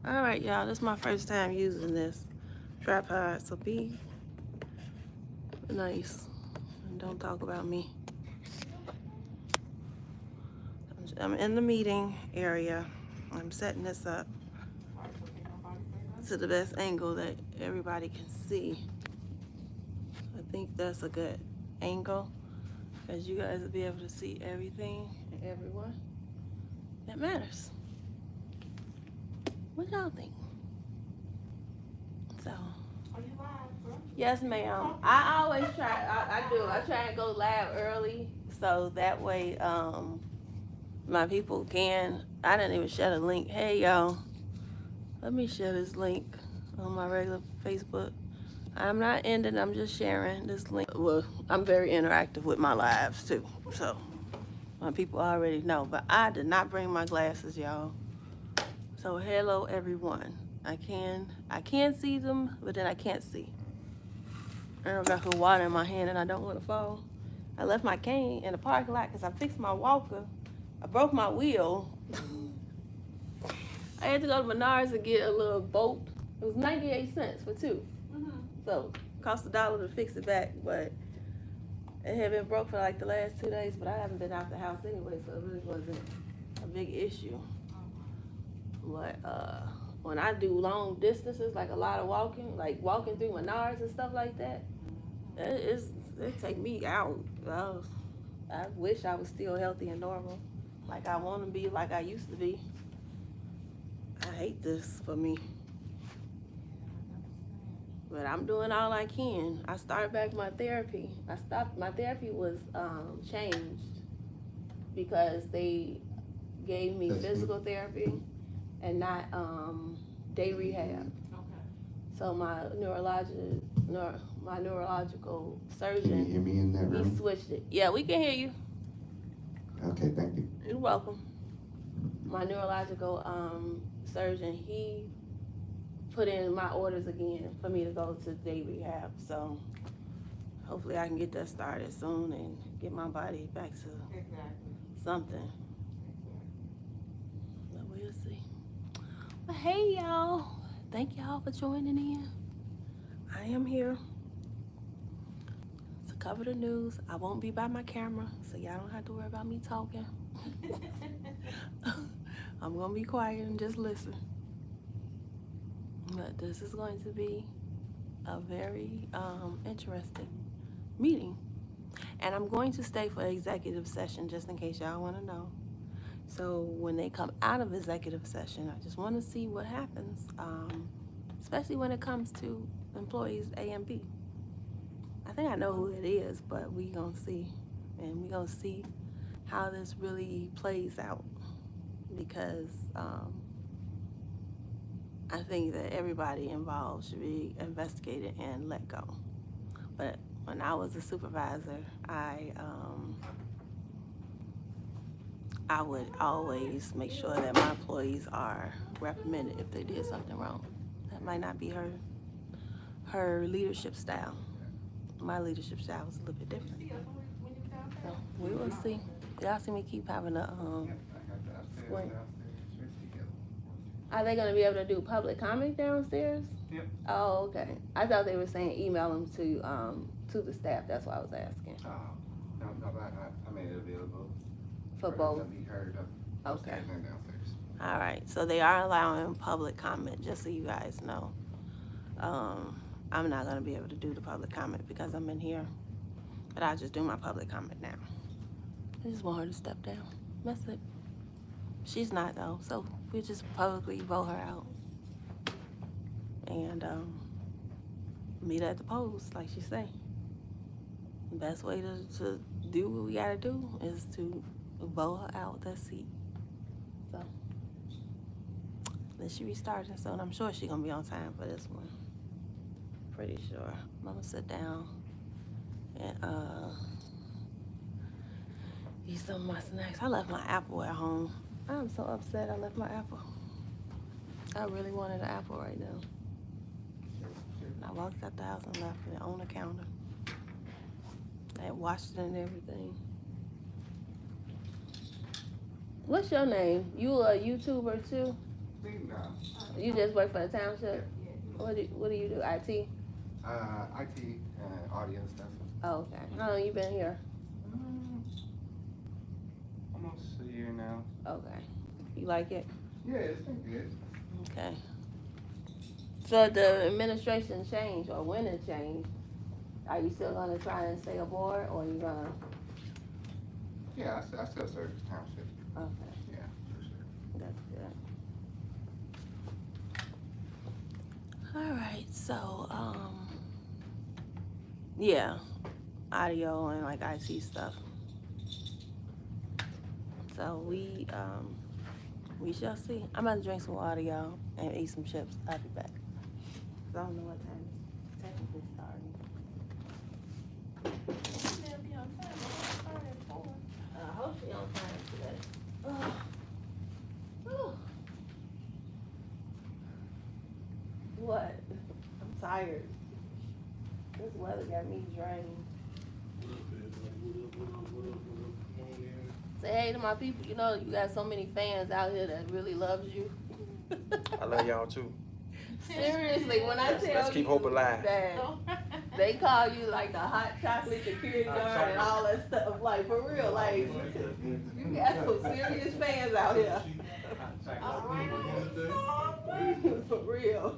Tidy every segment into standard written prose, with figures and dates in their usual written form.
All right, y'all, this is my first time using this tripod, so be nice and don't talk about me. I'm in the meeting area. I'm setting this up to the best angle that everybody can see. I think that's a good angle, as you guys will be able to see everything and everyone that matters. What y'all think? So, Are you live, bro? yes, ma'am. I always try. I do. I try and go live early, so that way, my people can. I didn't even share the link. Hey, y'all. Let me share this link on my regular Facebook. I'm not ending. I'm just sharing this link. Well, I'm very interactive with my lives too, so my people already know. But I did not bring my glasses, y'all. So hello, everyone. I can see them, but then I can't see. I don't got some water in my hand and I don't want to fall. I left my cane in the parking lot because I fixed my walker. I broke my wheel. I had to go to Menards to get a little bolt. It was 98 cents for two. So it cost $1 to fix it back, but it had been broke for like the last 2 days, but I haven't been out the house anyway, so it really wasn't a big issue. But when I do long distances, like a lot of walking, like walking through Menards and stuff like that, it take me out. I wish I was still healthy and normal, like I want to be, like I used to be. I hate this for me, but I'm doing all I can. I started back my therapy. My therapy was changed because they gave me physical therapy and not day rehab. Okay. So my neurological surgeon, Can you hear me in that room? he switched it. Yeah, we can hear you. Okay, thank you. You're welcome. My neurological surgeon, he put in my orders again for me to go to day rehab. So hopefully I can get that started soon and get my body back to something. But we'll see. But hey, y'all. Thank y'all for joining in. I am here to cover the news. I won't be by my camera, so y'all don't have to worry about me talking. I'm gonna be quiet and just listen. But this is going to be a very interesting meeting. And I'm going to stay for executive session just in case y'all want to know. So when they come out of executive session, I just want to see what happens, especially when it comes to employees A and B. I think I know who it is, but we gonna see. And we gonna see how this really plays out, because I think that everybody involved should be investigated and let go. But when I was a supervisor, I would always make sure that my employees are reprimanded if they did something wrong. That might not be her leadership style. My leadership style was a little bit different. So we will see. Y'all see me keep having a squint. Are they gonna be able to do public comment downstairs? Yep. Oh, okay. I thought they were saying email them to the staff. That's why I was asking. No, I made it available. For both? To be heard Okay. upstairs and downstairs. All right. So they are allowing public comment, just so you guys know. I'm not gonna be able to do the public comment because I'm in here, but I'll just do my public comment now. I just want her to step down. That's it. She's not though, so we just publicly vote her out. And meet her at the polls, like she say. The best way to do what we gotta do is to vote her out that seat. So then she restarting soon. I'm sure she's gonna be on time for this one. Pretty sure. I'm gonna sit down and eat some of my snacks. I left my apple at home. I'm so upset I left my apple. I really wanted an apple right now. I walked out the house and left it on the counter. I had washed it and everything. What's your name? You a YouTuber too? Clean now. You just work for the township? What do you do, IT? IT and audio stuff. Oh, okay. How long you been here? Almost a year now. Okay. You like it? Yeah, it's been good. Okay. So the administration changed, or when it changed, are you still gonna try and stay aboard, or you gonna? Yeah, I still serve the township. Okay, Yeah, for sure. that's good. All right, so yeah, audio and like IT stuff. So we shall see. I'm about to drink some water, y'all, and eat some chips. I'll be back. 'Cause I don't know what time it's technically starting. They'll be on time. We'll start at 4. I hope she on time today. What? I'm tired. This weather got me drained. Say hey to my people. You know you got so many fans out here that really loves you. I love y'all too. Seriously, when I tell Let's keep you hope alive. that they call you like the hot chocolate security guard and all that stuff, like for real, like you got some serious fans out here. For real.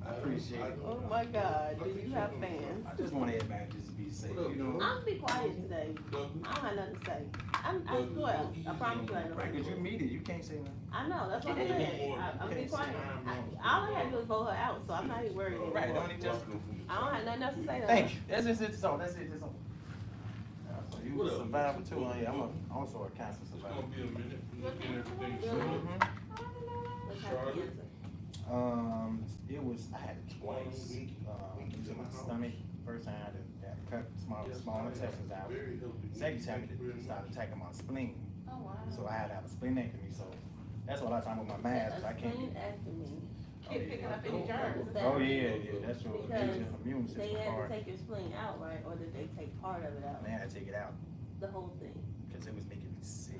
I appreciate it. Oh my God, do you have fans? I just want everybody just to be safe, you know. I'm gonna be quiet today. I don't have nothing to say. I swear, I promise you I ain't Right, nothing. cause you media, you can't say nothing. I know, that's what I'm saying. I'm gonna be quiet. All I had to do was vote her out, so I'm not even worried anymore. Right, don't need just. I don't have nothing else to say. Thank you. That's just it. So that's it. That's all. So you a survivor too. I'm also a cancer survivor. Mhm. It was, I had it twice. It was in my stomach. First time I had to cut small intestines out. Second time it started attacking my spleen. Oh, wow. So I had to have a splenectomy. So that's what I time with my mask. I can't. Keep picking up any germs. Oh yeah, that's your Because immune they system had to part. take your spleen out, right? Or did they take part of it out? They had to take it out The whole thing. because it was making me sick.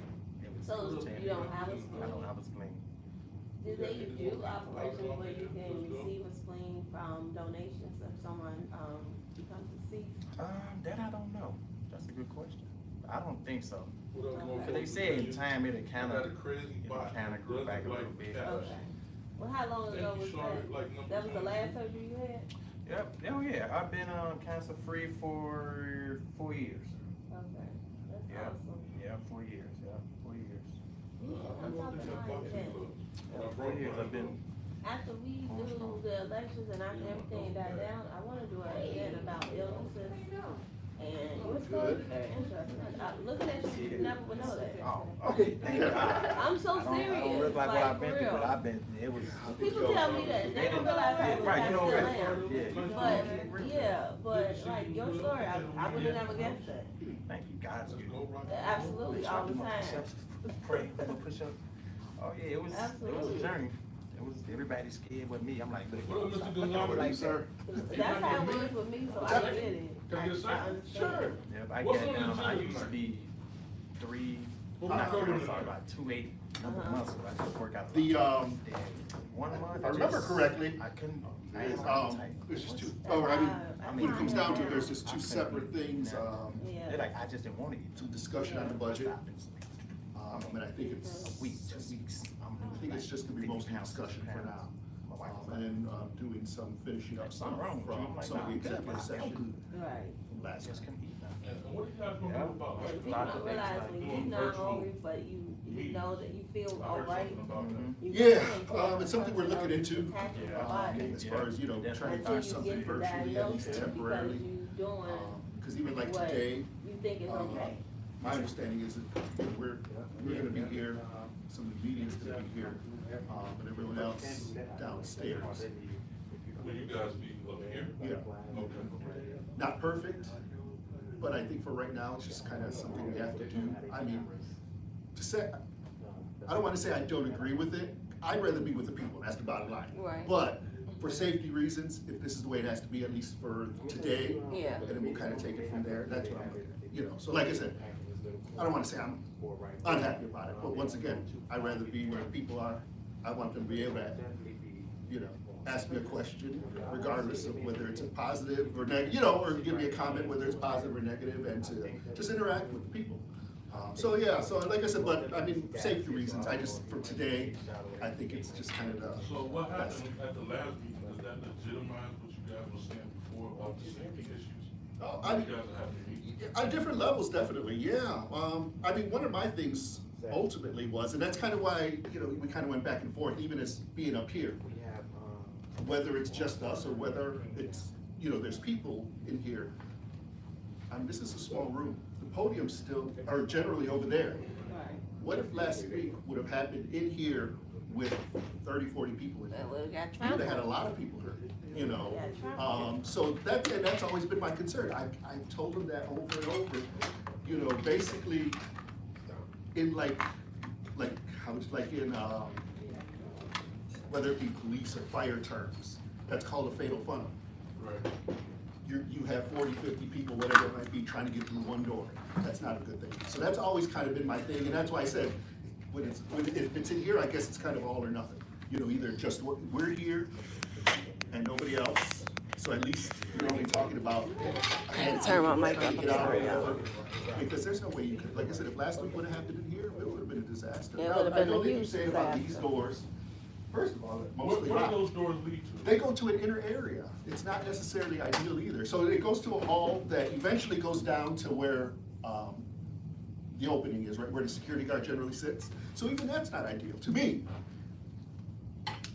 So it was you don't have a spleen? I don't have a spleen. Do they do operations where you can receive a spleen from donations if someone becomes deceased? That I don't know. That's a good question. I don't think so. Okay. Cause they say in time it'll kind of grow back a little bit. Okay. Well, how long ago was that? That was the last surgery you had? Yep. Oh yeah. I've been cancer free for 4 years. Okay. That's Yeah. awesome. Yeah, 4 years. Yeah, 4 years. I'm talking like that. Yeah, 4 years I've been. After we do the elections and after everything died down, I wanna do an event about illnesses. And your story is very interesting. Looking at you, you never would know that. Oh, okay. Thank God. I'm so I serious. don't look like what I've for been through, real. but I've been. It was. People tell me that. They don't realize how much Right, I you know, still right. am. Yeah. But, yeah, but like your story, I would have never guessed that. Thank you, God's good. Absolutely, all the time. Pray, I'm gonna push up. Oh yeah, it was Absolutely. a journey. It was everybody scared with me. I'm like, look, What up, Mr. stop Good looking Lord, like sir? That's how it was with me, so I get it. Can I get a second? understand. Sure. Yep, I What's got on the down. I agenda used to tonight? be three. What we Not covering three, sorry, tonight? about 280 number Uh-huh. muscle. I just work out. The, a lot. Yeah. 1 month. if I remember correctly, I couldn't. I ain't tight. There's just two, That's oh, I mean, how- when it comes down to it, there's that's just two separate things, Yeah. They're like, I just didn't want to eat. some discussion on the budget. And I think A it's, week, 2 weeks. I think it's just gonna be mostly discussion for now. My wife was And then, doing some finishing up something stuff wrong with you. I'm from like, some of the nah, I'm good, executive but I feel session good. Right. from I last just couldn't eat nothing. What are you guys gonna do about And it? people don't realize when you're not hungry, but you know that you feel all right. you Yeah, can take care of it's something we're looking into. attacking your body as far as, you know, trying to until find you something get the virtually, at least diagnosis, because temporarily. you're doing Cause even like what today, you think is okay. my understanding is that we're gonna be here, some of the media's gonna be here, and everyone else downstairs. Will you guys be up here? Yeah. Okay. Not perfect, but I think for right now, it's just kinda something we have to do. I mean, to say, I don't wanna say I don't agree with it, I'd rather be with the people, that's the bottom line. Right. But for safety reasons, if this is the way it has to be, at least for today, Yeah. and then we'll kinda take it from there, that's what I'm looking at, you know, so like I said, I don't wanna say I'm unhappy about it, but once again, I'd rather be where people are. I want them to be able to, ask me a question, regardless of whether it's a positive or negative, or give me a comment, whether it's positive or negative, and to just interact with the people. So like I said, but I mean, safety reasons, for today, I think it's just kind of the. So what happened at the last meeting, does that legitimize what you guys were saying before about the safety issues? Oh, You guys are having meetings? On different levels, definitely, yeah. I mean, one of my things ultimately was, and that's kind of why, we kind of went back and forth, even as being up here. Whether it's just us or whether it's, there's people in here. I mean, this is a small room. The podiums still are generally over there. What if last week would have happened in here with 30, 40 people in here? That would've got You would have had a trampled. lot of people hurt, Yeah, So that's always been my concern. I've told them that over and over, basically in whether it be police or fire terms, that's called a fatal funnel. Right. You have 40, 50 people, whatever it might be, trying to get through one door. That's not a good thing. So that's always kind of been my thing, and that's why I said, if it's in here, I guess it's kind of all or nothing. Either just we're here and nobody else, so at least you're only talking about. I had to turn my mic trying to up, get I'm out sorry, or y'all. whatever. Because there's no way you could, like I said, if last week would have happened in here, it would have been a disaster. It Now, would have been I know a that you huge say about these disaster. doors, first of all, What, mostly what do locked. those doors lead to? They go to an inner area. It's not necessarily ideal either. So it goes to a hall that eventually goes down to where the opening is, right where the security guard generally sits. So even that's not ideal to me.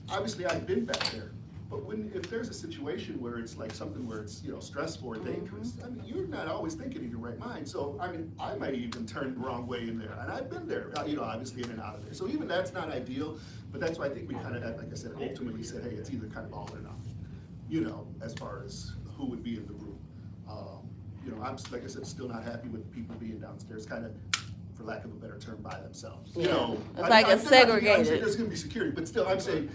Obviously, I've been back there, but if there's a situation where it's like something where it's stressful or dangerous, I mean, you're not always thinking in your right mind. So I mean, I might even turn the wrong way in there, and I've been there, obviously in and out of there. So even that's not ideal. But that's why I think we kind of, like I said, ultimately said, hey, it's either kind of all or nothing, as far as who would be in the room. I'm, like I said, still not happy with people being downstairs, kind of, for lack of a better term, by themselves. Yeah. It's like it's segregated. I'm saying there's gonna be security, but still, I'm saying,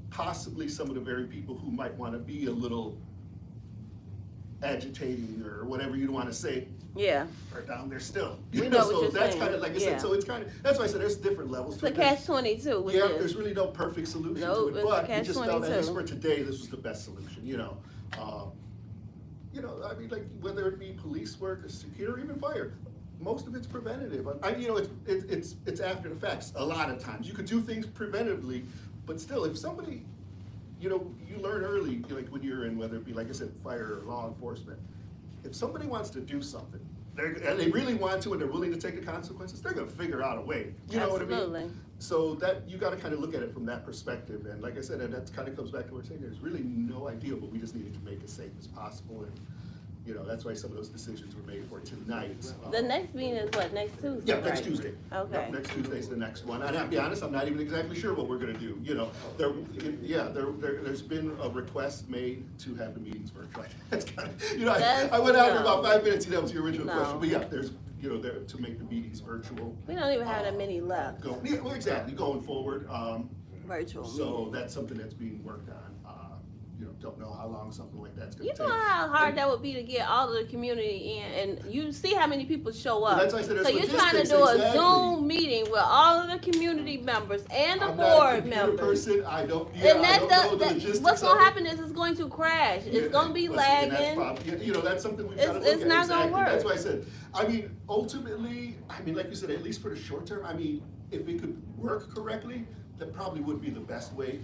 possibly some of the very people who might want to be a little agitating or whatever you want to say, Yeah, are down there still. We know what So you're that's saying. kind of, like I Yeah. said, so it's kind of, that's why I said there's different levels. it's a to this. catch-22 with Yeah, this. there's really no perfect solution Nope, to it, it's a but we just felt, at least catch-22. for today, this was the best solution, I mean, like, whether it be police work, or security, or even fire, most of it's preventative. It's after the facts, a lot of times. You could do things preventatively, but still, if somebody, you learn early, like when you're in, whether it be, like I said, fire or law enforcement, if somebody wants to do something, and they really want to and they're willing to take the consequences, they're gonna figure out a way, you know what I mean? Absolutely. So that, you gotta kind of look at it from that perspective, and like I said, and that kind of comes back to what we're saying, there's really no ideal, but we just needed to make it safe as possible, and, that's why some of those decisions were made for tonight. The next meeting is what, next Tuesday? Yeah, next right? Tuesday. Okay. Yep, next Tuesday's the next one, and I'll be honest, I'm not even exactly sure what we're gonna do, there's been a request made to have the meetings virtual. That's kind of, I went out for about 5 minutes, that was your original No. question, but yeah, there's, there, to make the meetings virtual. We don't even have that many left, Well, exactly, going forward, virtual so meetings. that's something that's being worked on, don't know how long something like that's gonna You take. know how hard that would be to get all of the community in, and you see how many people show up. That's why I said there's So you're trying to logistics, do a exactly. Zoom meeting with all of the community members and the I'm not a board computer members. person, I don't, And I don't know the logistics what's of gonna it. happen is it's going to crash. It's Yeah, gonna be listen, and that's lagging. probably- that's something we've It's- got to look it's at. not gonna Exactly. work. That's why I said, I mean, ultimately, like you said, at least for the short term, I mean, if it could work correctly, that probably would be the best way.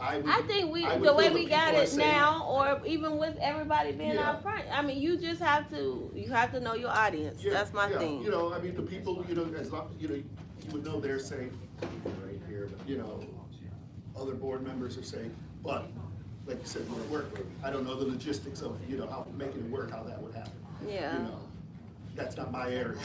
I think I would the way feel we the got people are it safe. now, or even with everybody being Yeah. out front, I mean, you just have to know your audience. Yeah, That's my yeah. thing. I mean, the people, as long, you would know they're safe. Other board members are safe, but like you said, we're at work. I don't know the logistics of, how making it work, how that would happen. Yeah. That's not my area,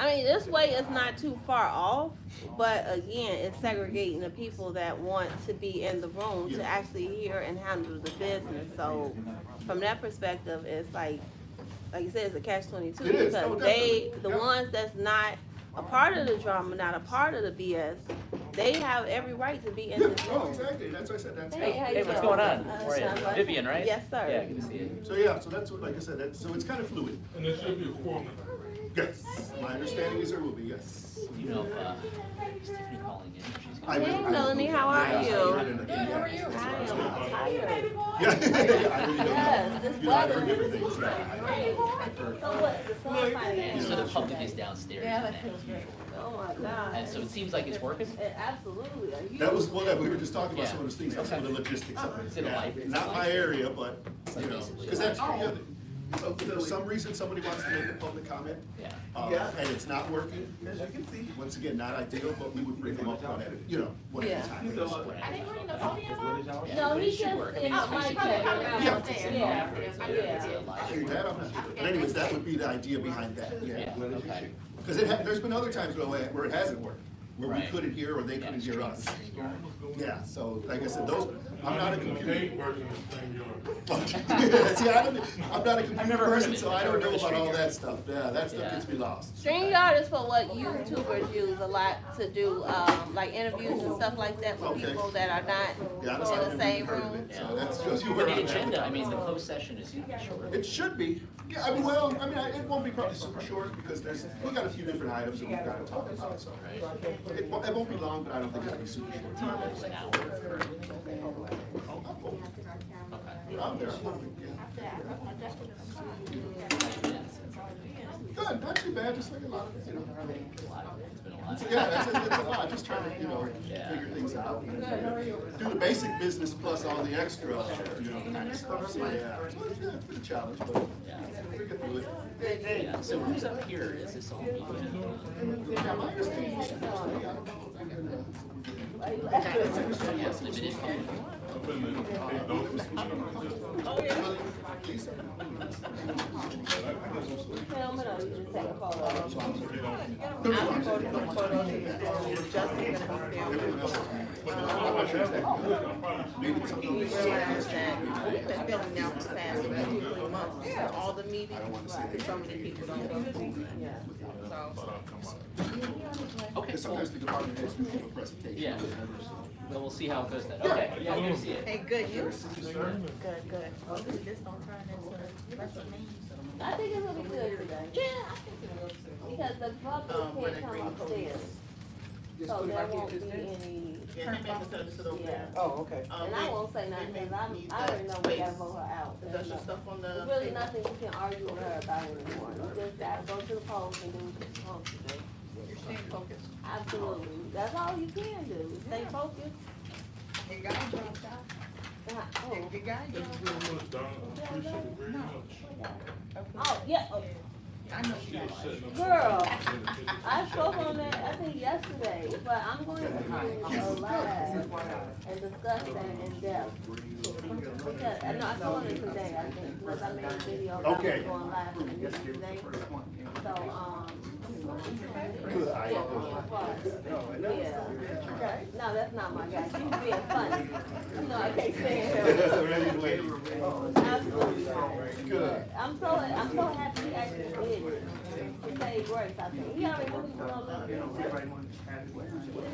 I mean, this way is not too far off, but again, it's segregating the people that want to be in the room to Yeah. actually hear and handle the business. So from that perspective, it's like you said, it's a catch-22 It is. because Oh, the definitely. Yeah. ones that's not a part of the drama, not a part of the BS, they have every right to be in Yeah, this oh, room. exactly, that's what I said, that's. Hey, how Hey, you what's doing? going on? How are you? Shine, bud. Vivian, right? Yes, sir. Yeah, good to see you. So, yeah, so that's what, like I said, so it's kind of fluid. And there should be a quorum. Yes, my understanding is there will be, yes. You know, if Tiffany calling in, she's I gonna. will- Hey, Melanie, how are Yeah, you? Good, how are you? I am tired. Yeah, I really don't know. Yes, this You know, I've heard weather. different things, yeah. I've heard. So what, the sun finally? So the public is downstairs Yeah, now. that feels great. Oh my God. And so it seems like it's working? Absolutely. Are you? That was, well, we were just talking about Yeah. some of those things, some of the logistics of Is it. it a Yeah, light? not my area, but, you know, Basically. because that's, yeah, so if for some reason somebody wants to make a public comment, Yeah. and it's not working, as you can see, once again, not ideal, but we would bring them up one at a, you know, one at Yeah. a time. Are they bringing the podium on? No, he It should just work. in Oh, my he's check. probably Yeah. out there. Yeah. It's a live. I hear that, I'm not sure. But anyways, that would be the idea behind that, Yeah, yeah. okay. Because there's been other times where it hasn't worked, where we Right. couldn't hear or they couldn't hear us. Yeah, so like I said, those, I'm not a computer. Paid version is paying yours. See, I'm not a computer never heard of person, it. so I I've don't never know heard of about all StreamYard. that stuff. Yeah, that stuff Yeah. gets me lost. StreamYard is for what YouTubers use a lot to do, like interviews and stuff like that with Okay. people that are Yeah, not honestly, in I've the never same even heard of room. it, so that shows you But where the I'm at. agenda, I mean, the closed session is short. It should be. Yeah, I mean, well, I mean, it won't be probably super short because we got a few different items that we've got to talk about, so. It won't be long, but I don't think it'll be super short. It's an hour. I'm there. Good, not too bad, just like a lot of, you know. It's been a lot. Yeah, it's a lot, just trying to, you know, Yeah. figure things out. Do the basic business plus all the extra, you know, kind of stuff, so yeah. So it's been a challenge, but we get through it. Yeah, so who's up here? Is this all media? Yeah, my understanding is, I don't know if I can, Yes, limited. Up in the notes. Film it or you just take a photo. Everyone else is Everyone else is- I'm not sure exactly. Maybe something. We've been filming now for the past 2 months, so all the meetings, because so many people don't go. Yeah. So, Okay, Because cool. sometimes the department heads do give a presentation. Yeah. Well, we'll see how it goes then. Okay, yeah, good to see you. hey, good, you? Good. Hopefully this don't turn into less of me. I think it's gonna be good today. Yeah, I think it will. Because the public can't come upstairs. So there won't be any, Yeah, they made the sit over there. Oh, okay. and I won't say nothing, cause I already know we gotta vote her out. There's Does your stuff on the. There's really nothing you can argue with her about anymore. You just gotta go to the polls and do what you're supposed to do. You're staying focused. Absolutely. That's all you can do, is stay focused. Your guy dropped out. Oh, Your guy Thank you dropped very much, Donna. Appreciate it very much. oh, yeah, oh, I know She you was got setting up. girl, I spoke on that, I think yesterday, but I'm going to do a live and discuss that in depth. Because, I know, I told her today, I think, because I made a video about Okay. going live for the meeting today. So, Good. yeah. No, that's not my guy, she's being funny. You know, I can't stand her. Absolutely not. Good. I'm so happy he actually did it. To say grace, I think. He already knew he was gonna do it.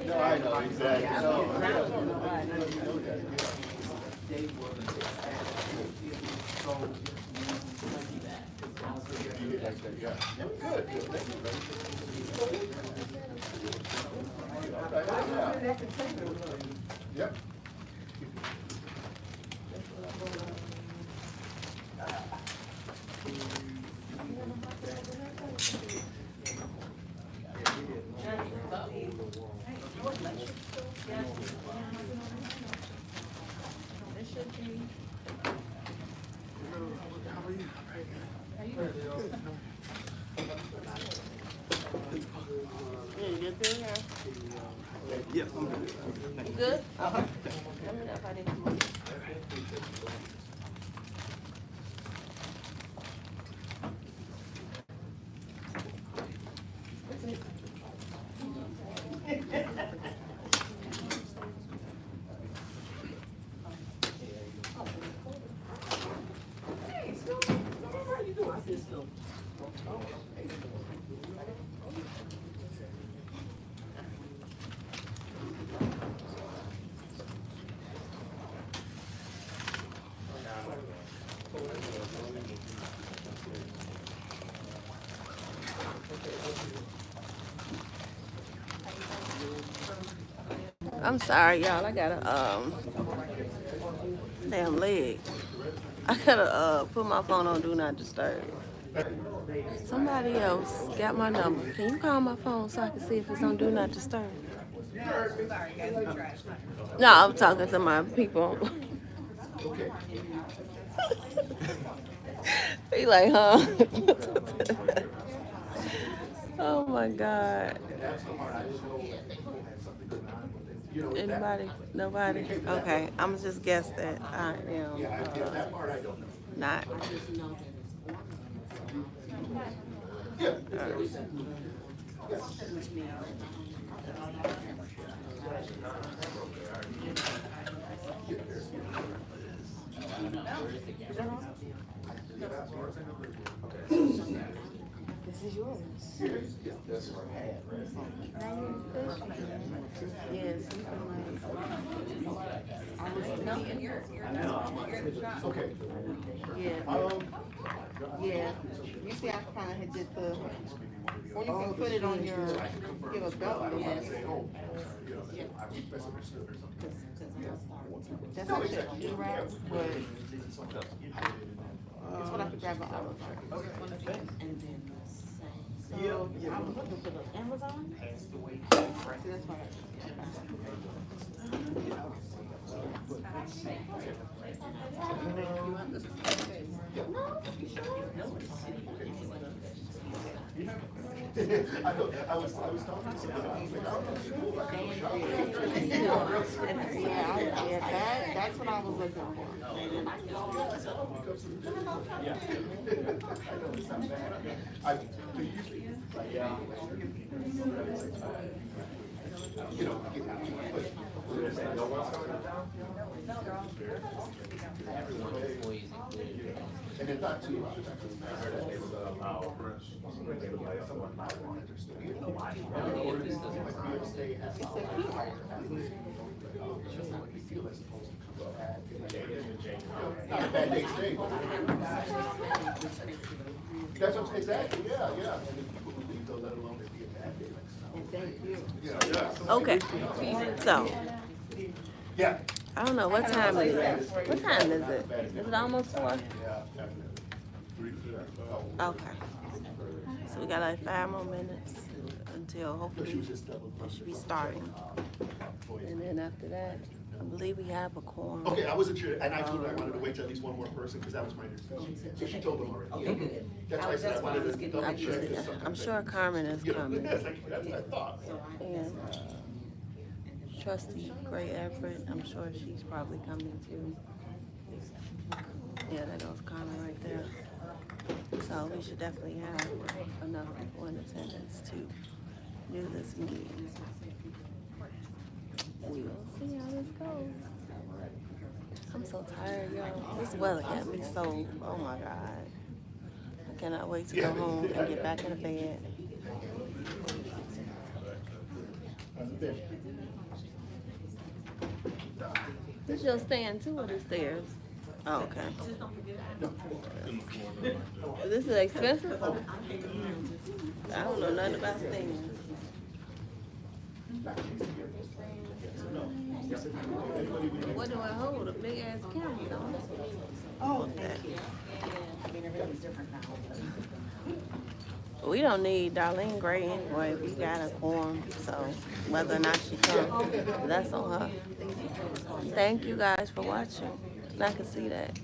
No, I know, exactly. I No. don't know nobody. Yep. It should be. Yeah, you get through here? Yes, I'm good. You good? Okay. Let me know if I need to move. I'm sorry, y'all. I got a damn leg. I gotta put my phone on Do Not Disturb. Somebody else got my number. Can you call my phone so I can see if it's on Do Not Disturb? No, I'm talking to my people. He like, huh? Oh my God. Anybody? Nobody? Okay, I'm just guess that I am not. This is yours. That's what I had, Yes. Okay. Yeah. Yeah. You see, I kind of did the, or you can put it on your, give a belt. Yes. That's actually a new wrap, but it's what I could grab on Amazon. So, I'm looking for the Amazon. See, that's why. I was talking to somebody. Yeah, that's what I was looking for. And it's not too much. Bad day exchange. That's what, exactly, yeah. And then people who leave, though, let alone it be a bad day. Okay. So, Yeah. I don't know what time is it. What time is it? Is it almost 4? Okay. So we got like 5 more minutes until hopefully we should be starting. And then after that, I believe we have a quorum. Okay, I wasn't sure, and I told her I wanted to wait till at least one more person, because that was my understanding. So she told them already. Okay, good. That's why I said I wanted to double check. I'm sure Carmen is coming. That's what I thought. And Trustee Gray Everett, I'm sure she's probably coming too. Yeah, that goes Carmen right there. So we should definitely have enough people in attendance to do this meeting. We will see how this goes. I'm so tired, y'all. This weather got me so, oh my God. I cannot wait to go home and get back in the bed. This your stand too, or the stairs? Oh, okay. This is expensive? I don't know nothing about stands. What do I hold? A big ass camera, though. Oh, okay. We don't need Darlene Gray anyway. We got a quorum, so whether or not she comes, that's on her. Thank you guys for watching. I can see that.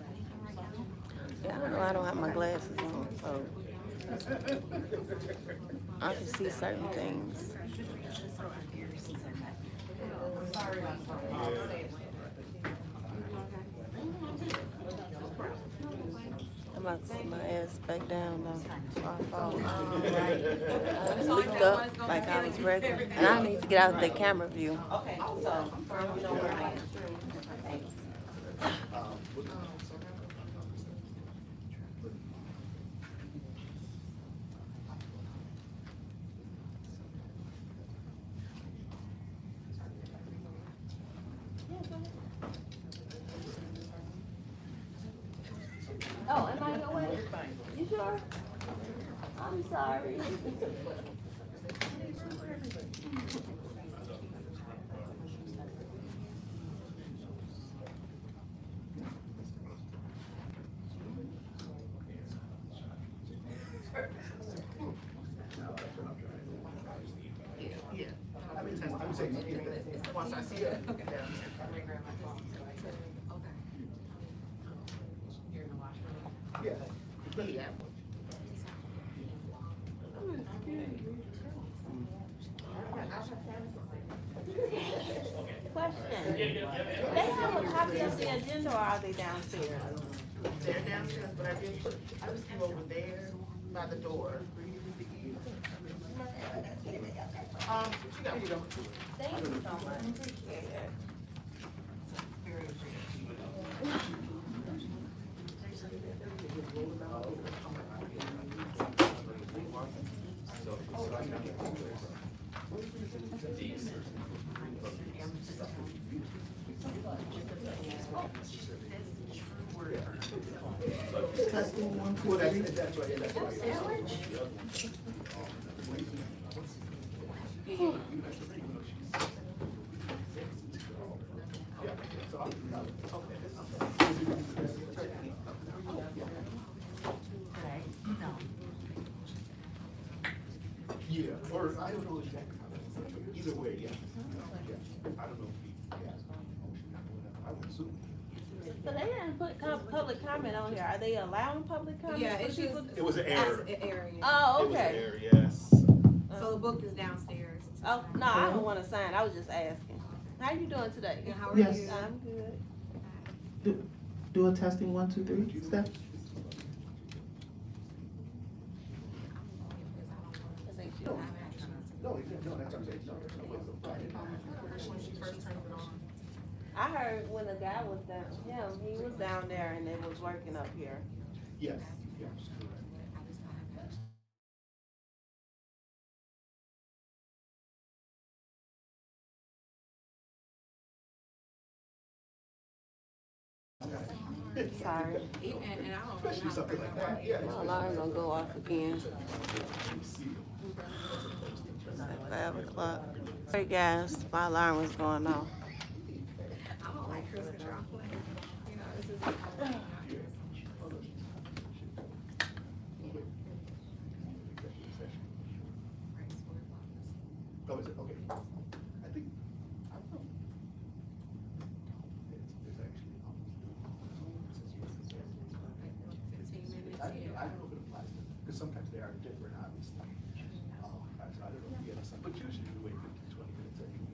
Yeah, I know I don't have my glasses on, so I can see certain things. I'm about to sit my ass back down though. I fall. I looked up like I was regular, and I need to get out of the camera view. Okay, so, you know where I am. Thanks. Oh, am I your way? You sure? I'm sorry. Once I see it. Okay. Yeah. Let me grab my phone. Okay. You're in the washroom? Yeah. Yeah. Question. They have a copy of the agenda or are they downstairs? They're downstairs, but I did put you over there by the door. She got one. Thank you so much. Appreciate it. Well, that's right, yeah, that's right. Yeah, or I don't know exactly how that, either way, yeah. Yeah, I don't know if he, yeah, I would assume. So they didn't put public comment on here. Are they allowing public comment? Yeah, for it's people just. It was an error. An error, yeah. Oh, It was an okay. error, yes. So the book is downstairs. Oh, no, I don't want to sign. I was just asking. How you doing today? Yeah, how are Yes. you? I'm good. Do a testing 1, 2, 3, Steph. No, that's what I'm saying. When she first turned it on. I heard when the guy was down, he was down there and they was working up here. Yes, yes. Sorry. And I don't. Especially something like that, yeah. My alarm's gonna go off again. It's at 5 o'clock. Hey guys, my alarm was going off. I don't like cruise control. You know, this is. Oh, is it, okay. I think, I don't know. It's actually. 15 minutes. I don't know if it applies to, because sometimes they are different, obviously. So I don't know if you have some, but usually you wait 15, 20 minutes anyway.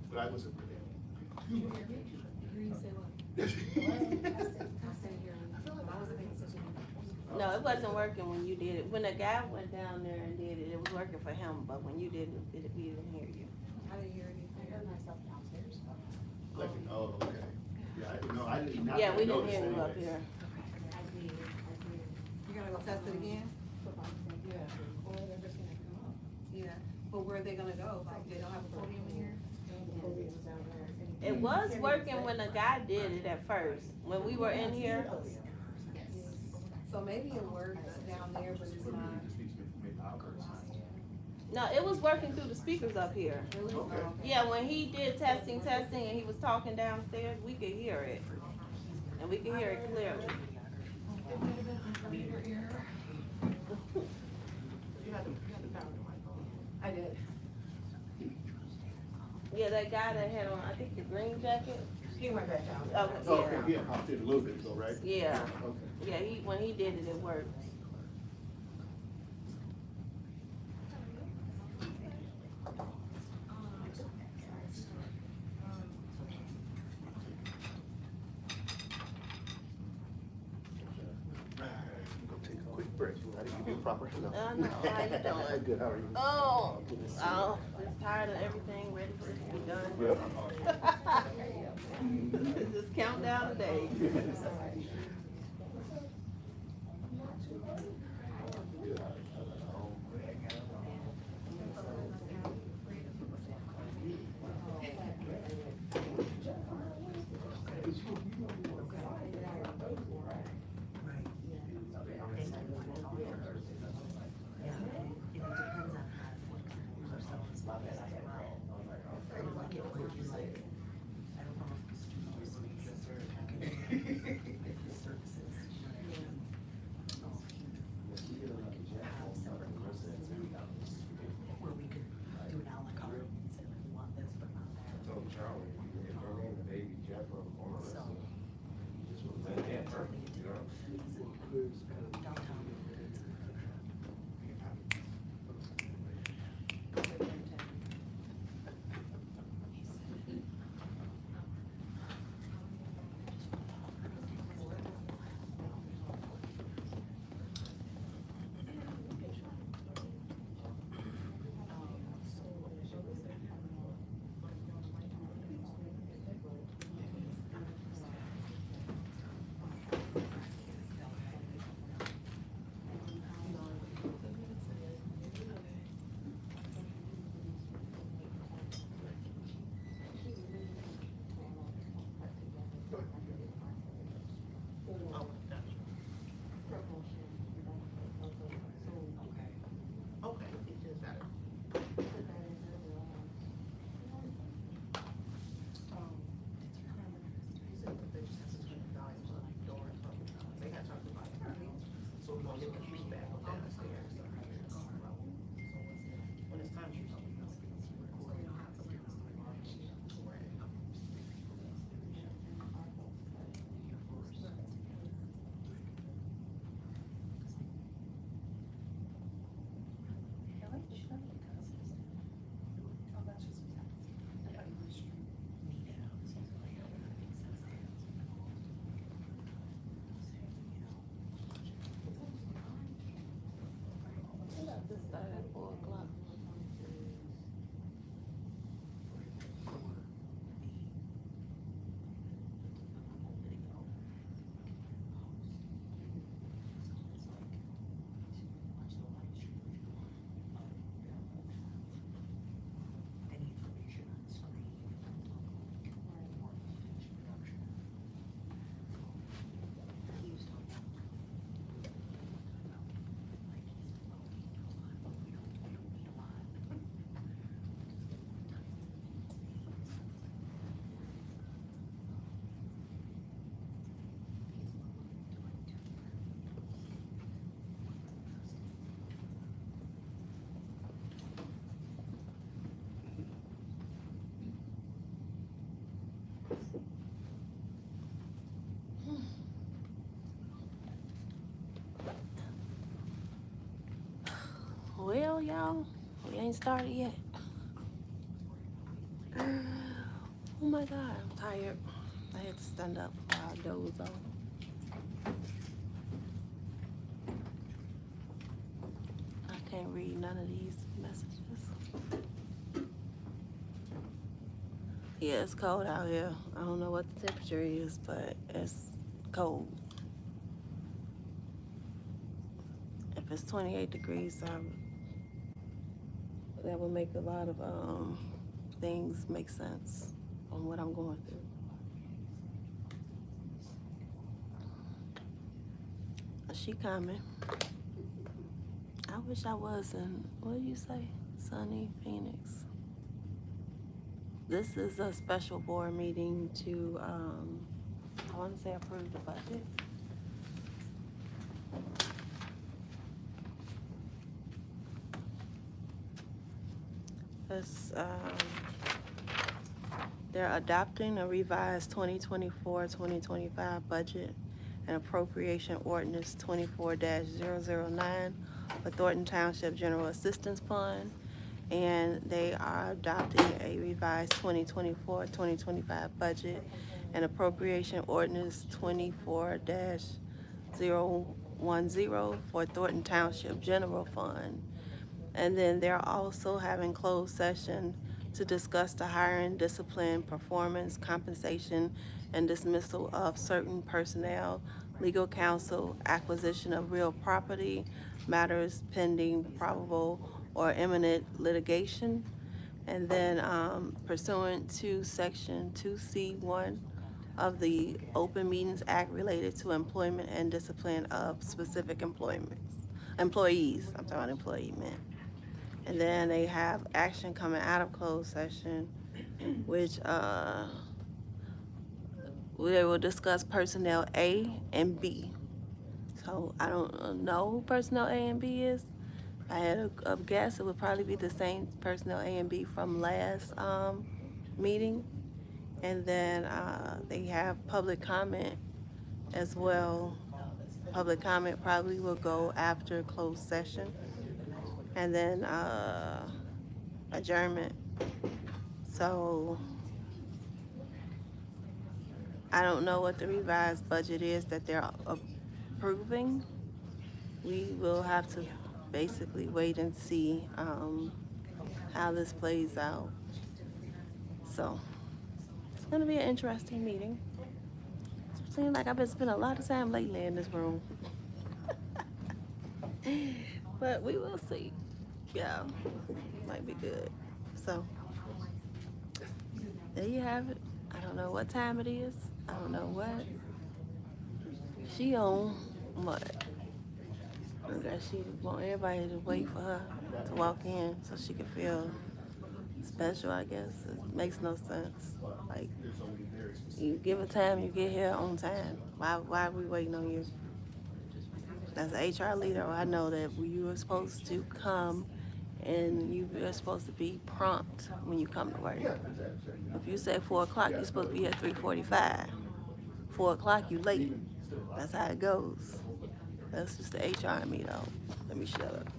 But I wasn't really. No, it wasn't working when you did it. When the guy went down there and did it, it was working for him, but when you did it, we didn't hear you. I didn't hear anything. I heard myself downstairs. Like, oh, okay. Yeah, I didn't know, I didn't. not Yeah, we didn't notice hear you up anyways. here. You're gonna go test it again? Yeah, but where are they gonna go? Like, they don't have a podium in here? It was working when the guy did it at first, when we were in here. So maybe it works down there, but it's not. No, it was working through the speakers up here. Okay. Yeah, when he did testing, and he was talking downstairs, we could hear it. And we could hear it clearly. I did. Yeah, that guy that had on, I think the green jacket. He went back down. Okay, Oh, yeah. okay, yeah, popped in a little bit ago, right? Yeah, Okay. yeah, when he did it, it worked. Go take a quick break. I didn't give you a proper hello. No, how you doing? Good, how are you? Oh, just tired of everything, ready for it to be done. Yep. Just count down the days. Well, y'all, we ain't started yet. Oh my God, I'm tired. I had to stand up while I doze off. I can't read none of these messages. Yeah, it's cold out here. I don't know what the temperature is, but it's cold. If it's 28 degrees, that would make a lot of things make sense on what I'm going through. She coming. I wish I was in, what do you say? Sunny Phoenix. This is a special board meeting to, I want to say approve the budget. This, they're adopting a revised 2024-2025 budget and appropriation ordinance 24-009 for Thornton Township General Assistance Fund, and they are adopting a revised 2024-2025 budget and appropriation ordinance 24-010 for Thornton Township General Fund. And then they're also having closed session to discuss the hiring, discipline, performance, compensation, and dismissal of certain personnel, legal counsel, acquisition of real property, matters pending probable or imminent litigation. And then pursuant to Section 2C1 of the Open Meetings Act related to employment and discipline of specific employees. I'm talking employee men. And then they have action coming out of closed session, which they will discuss personnel A and B. So I don't know who personnel A and B is. I had a guess it would probably be the same personnel A and B from last meeting. And then they have public comment as well. Public comment probably will go after closed session. And then adjournment. So I don't know what the revised budget is that they're approving. We will have to basically wait and see how this plays out. So it's gonna be an interesting meeting. It seems like I've been spending a lot of time lately in this room. But we will see. Yeah, might be good. So there you have it. I don't know what time it is. I don't know what she on, but I guess she want everybody to wait for her to walk in so she can feel special, I guess. It makes no sense. Like, you give a time, you get here on time. Why are we waiting on you? As an HR leader, I know that you were supposed to come and you were supposed to be prompt when you come to work. If you say 4 o'clock, you're supposed to be at 3:45. 4 o'clock, you late. That's how it goes. That's just the HR in me, though. Let me shut up.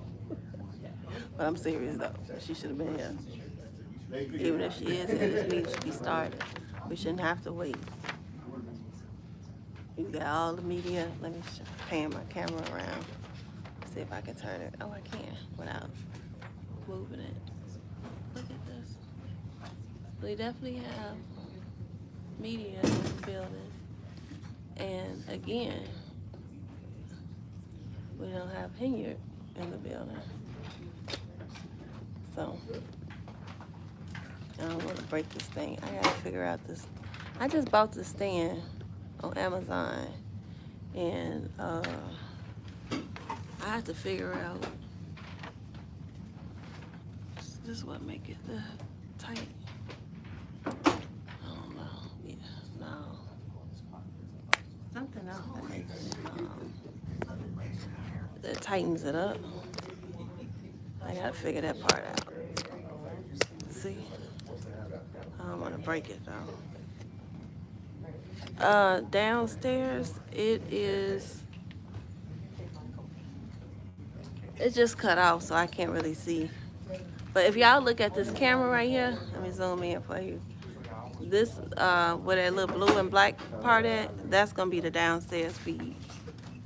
But I'm serious, though. She should have been here. Even if she is here, this meeting should be started. We shouldn't have to wait. You got all the media. Let me pan my camera around. See if I can turn it. Oh, I can without moving it. Look at this. We definitely have media in the building. And again, we don't have Henyard in the building. So, I don't want to break this thing. I gotta figure out this. I just bought this stand on Amazon, and I have to figure out. This is what make it tight. I don't know. Yeah, no. Something else that makes it, that tightens it up. I gotta figure that part out. See? I don't want to break it though. Downstairs, it is It just cut off, so I can't really see. But if y'all look at this camera right here, let me zoom in for you. This, where that little blue and black part at, that's gonna be the downstairs feed.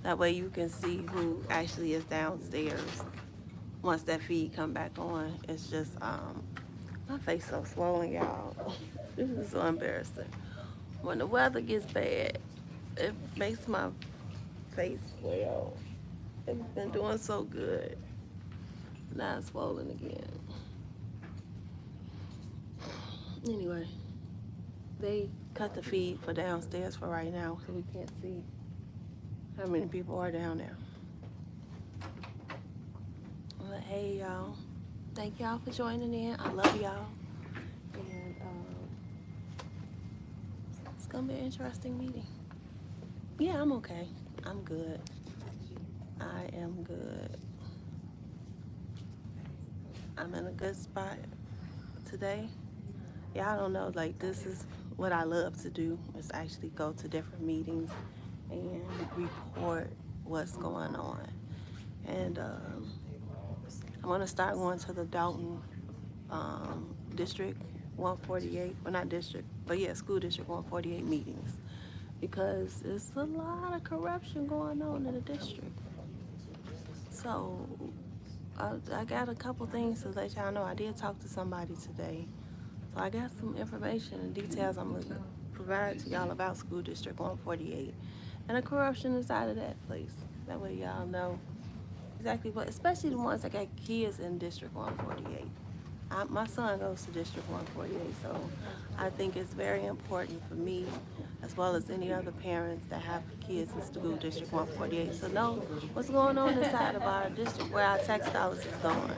That way you can see who actually is downstairs. Once that feed come back on, it's just, my face so swollen, y'all. This is so embarrassing. When the weather gets bad, it makes my face swell. It's been doing so good. Now it's swollen again. Anyway, they cut the feed for downstairs for right now, so we can't see how many people are down there. But hey, y'all. Thank y'all for joining in. I love y'all. And it's gonna be an interesting meeting. Yeah, I'm okay. I'm good. I am good. I'm in a good spot today. Y'all don't know, like, this is what I love to do, is actually go to different meetings and report what's going on. And I'm gonna start going to the Dalton District 148, well, not district, but yeah, School District 148 meetings, because there's a lot of corruption going on in the district. So I got a couple things to let y'all know. I did talk to somebody today. So I got some information and details I'm gonna provide to y'all about School District 148 and the corruption inside of that place. That way y'all know exactly what, especially the ones that got kids in District 148. My son goes to District 148, so I think it's very important for me, as well as any other parents that have kids in School District 148, to know what's going on inside of our district, where our tax dollars is going.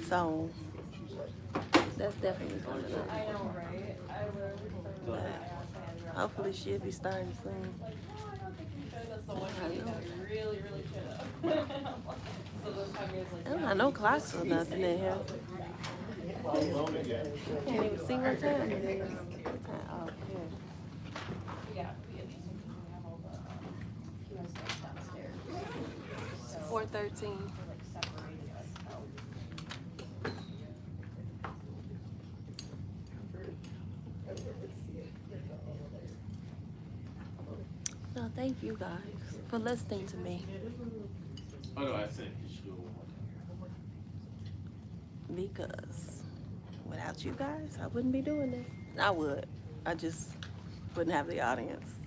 So that's definitely coming up. I know, right? But hopefully she'll be starting soon. That's the one thing that we really should have. So those time is like. I don't have no clocks or nothing in here. Can't even see what time it is. Oh, yeah. 4:13. No, thank you guys for listening to me. Oh, no, I said you should go. Because without you guys, I wouldn't be doing this. I would. I just wouldn't have the audience.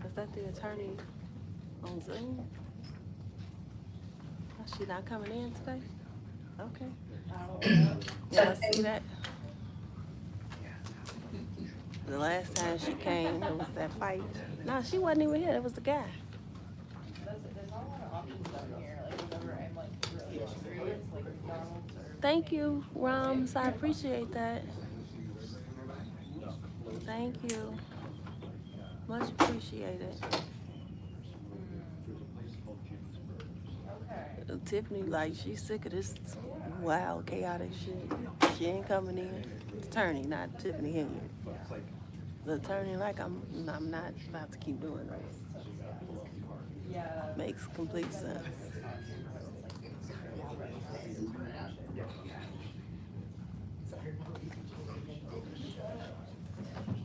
Is that the attorney on Zoom? Oh, she not coming in today? Okay. Yeah, I see that. The last time she came, it was that fight. No, she wasn't even here. It was the guy. There's not a lot of options down here. Like, whenever I'm like really experienced, like McDonald's or. Thank you, Rams. I appreciate that. Thank you. Much appreciated. Tiffany, like, she's sick of this wild, chaotic shit. She ain't coming in. Attorney, not Tiffany Henyard. The attorney, like, I'm not about to keep doing this. Yeah. Makes complete sense.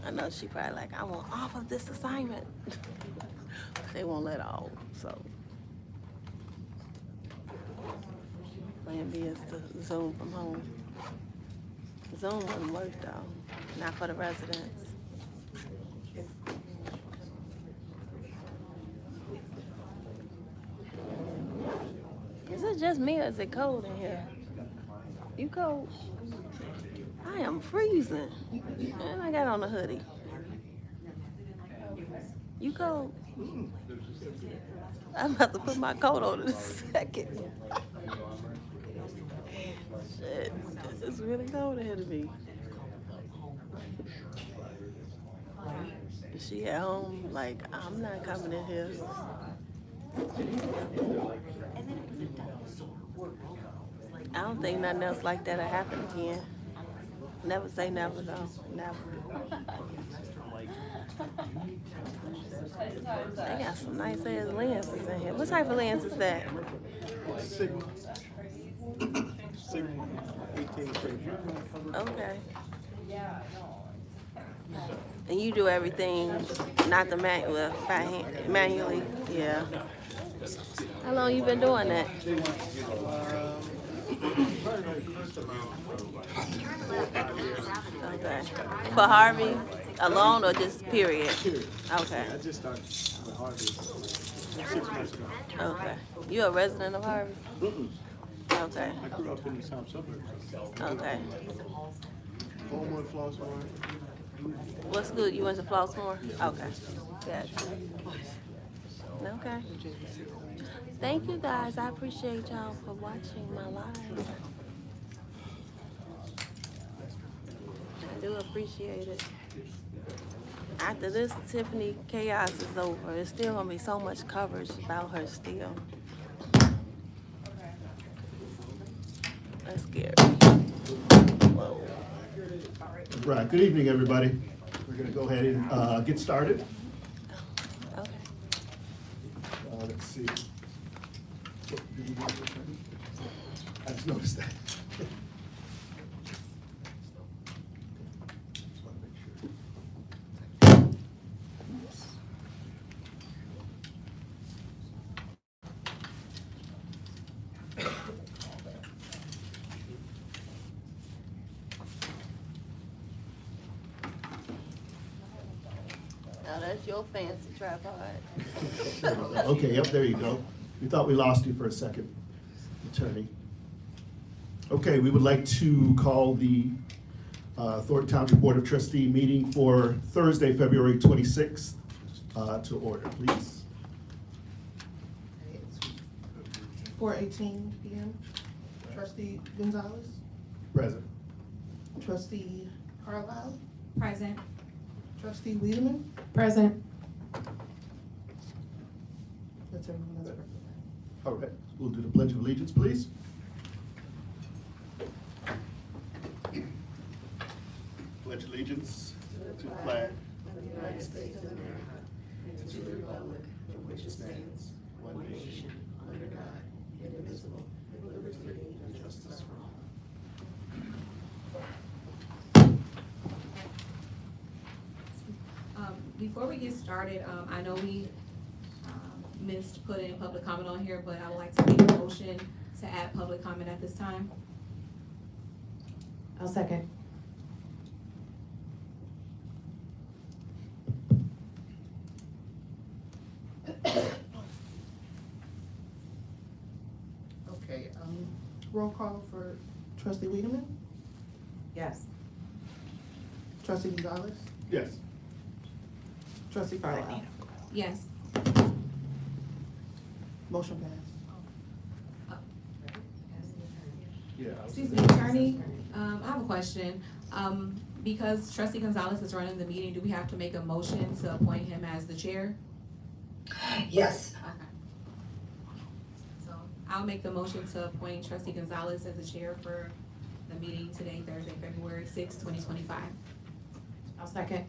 I know she probably like, I want off of this assignment. They won't let off, so. Plan B is to Zoom from home. Zoom wouldn't work though, not for the residents. Is it just me or is it cold in here? You cold? I am freezing. And I got on a hoodie. You cold? I'm about to put my coat on in a second. Shit, it's really cold ahead of me. Is she at home? Like, I'm not coming in here. I don't think nothing else like that'll happen again. Never say never though. Never. They got some nice ass lenses in here. What type of lens is that? Sigma 18 Okay. And you do everything, not the by hand, manually? Yeah. How long you been doing that? Okay. For Harvey alone or just period? Okay. I just started with Harvey 6 months ago. Okay. You a resident of Harvey? Okay. I grew up in the South suburbs. Okay. Homewood, Flossmoor. What school? You went to Flossmoor? Okay. Gotcha. Okay. Thank you guys. I appreciate y'all for watching my live. I do appreciate it. After this Tiffany chaos is over, there's still gonna be so much coverage about her still. That's scary. Whoa. Right, good evening, everybody. We're gonna go ahead and get started. Okay. Let's see. What, did you do this already? I just noticed that. Just wanna make sure. Now that's your fancy tripod. Okay, yep, there you go. We thought we lost you for a second, attorney. Okay, we would like to call the Thornton Township Board of Trustee meeting for Thursday, February 26th to order, please. 4:18 PM. Trustee Gonzalez, Present. trustee Carlisle, Present. trustee Wiedemann. Present. That's everyone that's present. All right, we'll do the Pledge of Allegiance, please. Pledge allegiance to the flag of the United States of America and to the republic for which it stands, one nation, under God, indivisible, with liberty and justice for all. Before we get started, I know we missed putting public comment on here, but I would like to make a motion to add public comment at this time. I'll second. Okay, roll call for trustee Wiedemann, Yes. trustee Gonzalez, Yes. trustee Carlisle. Yes. Motion passed. Yeah. Excuse me, attorney, I have a question. Because trustee Gonzalez is running the meeting, do we have to make a motion to appoint him as the chair? Yes. Okay. So I'll make the motion to appoint trustee Gonzalez as the chair for the meeting today, Thursday, February 6th, 2025. I'll second.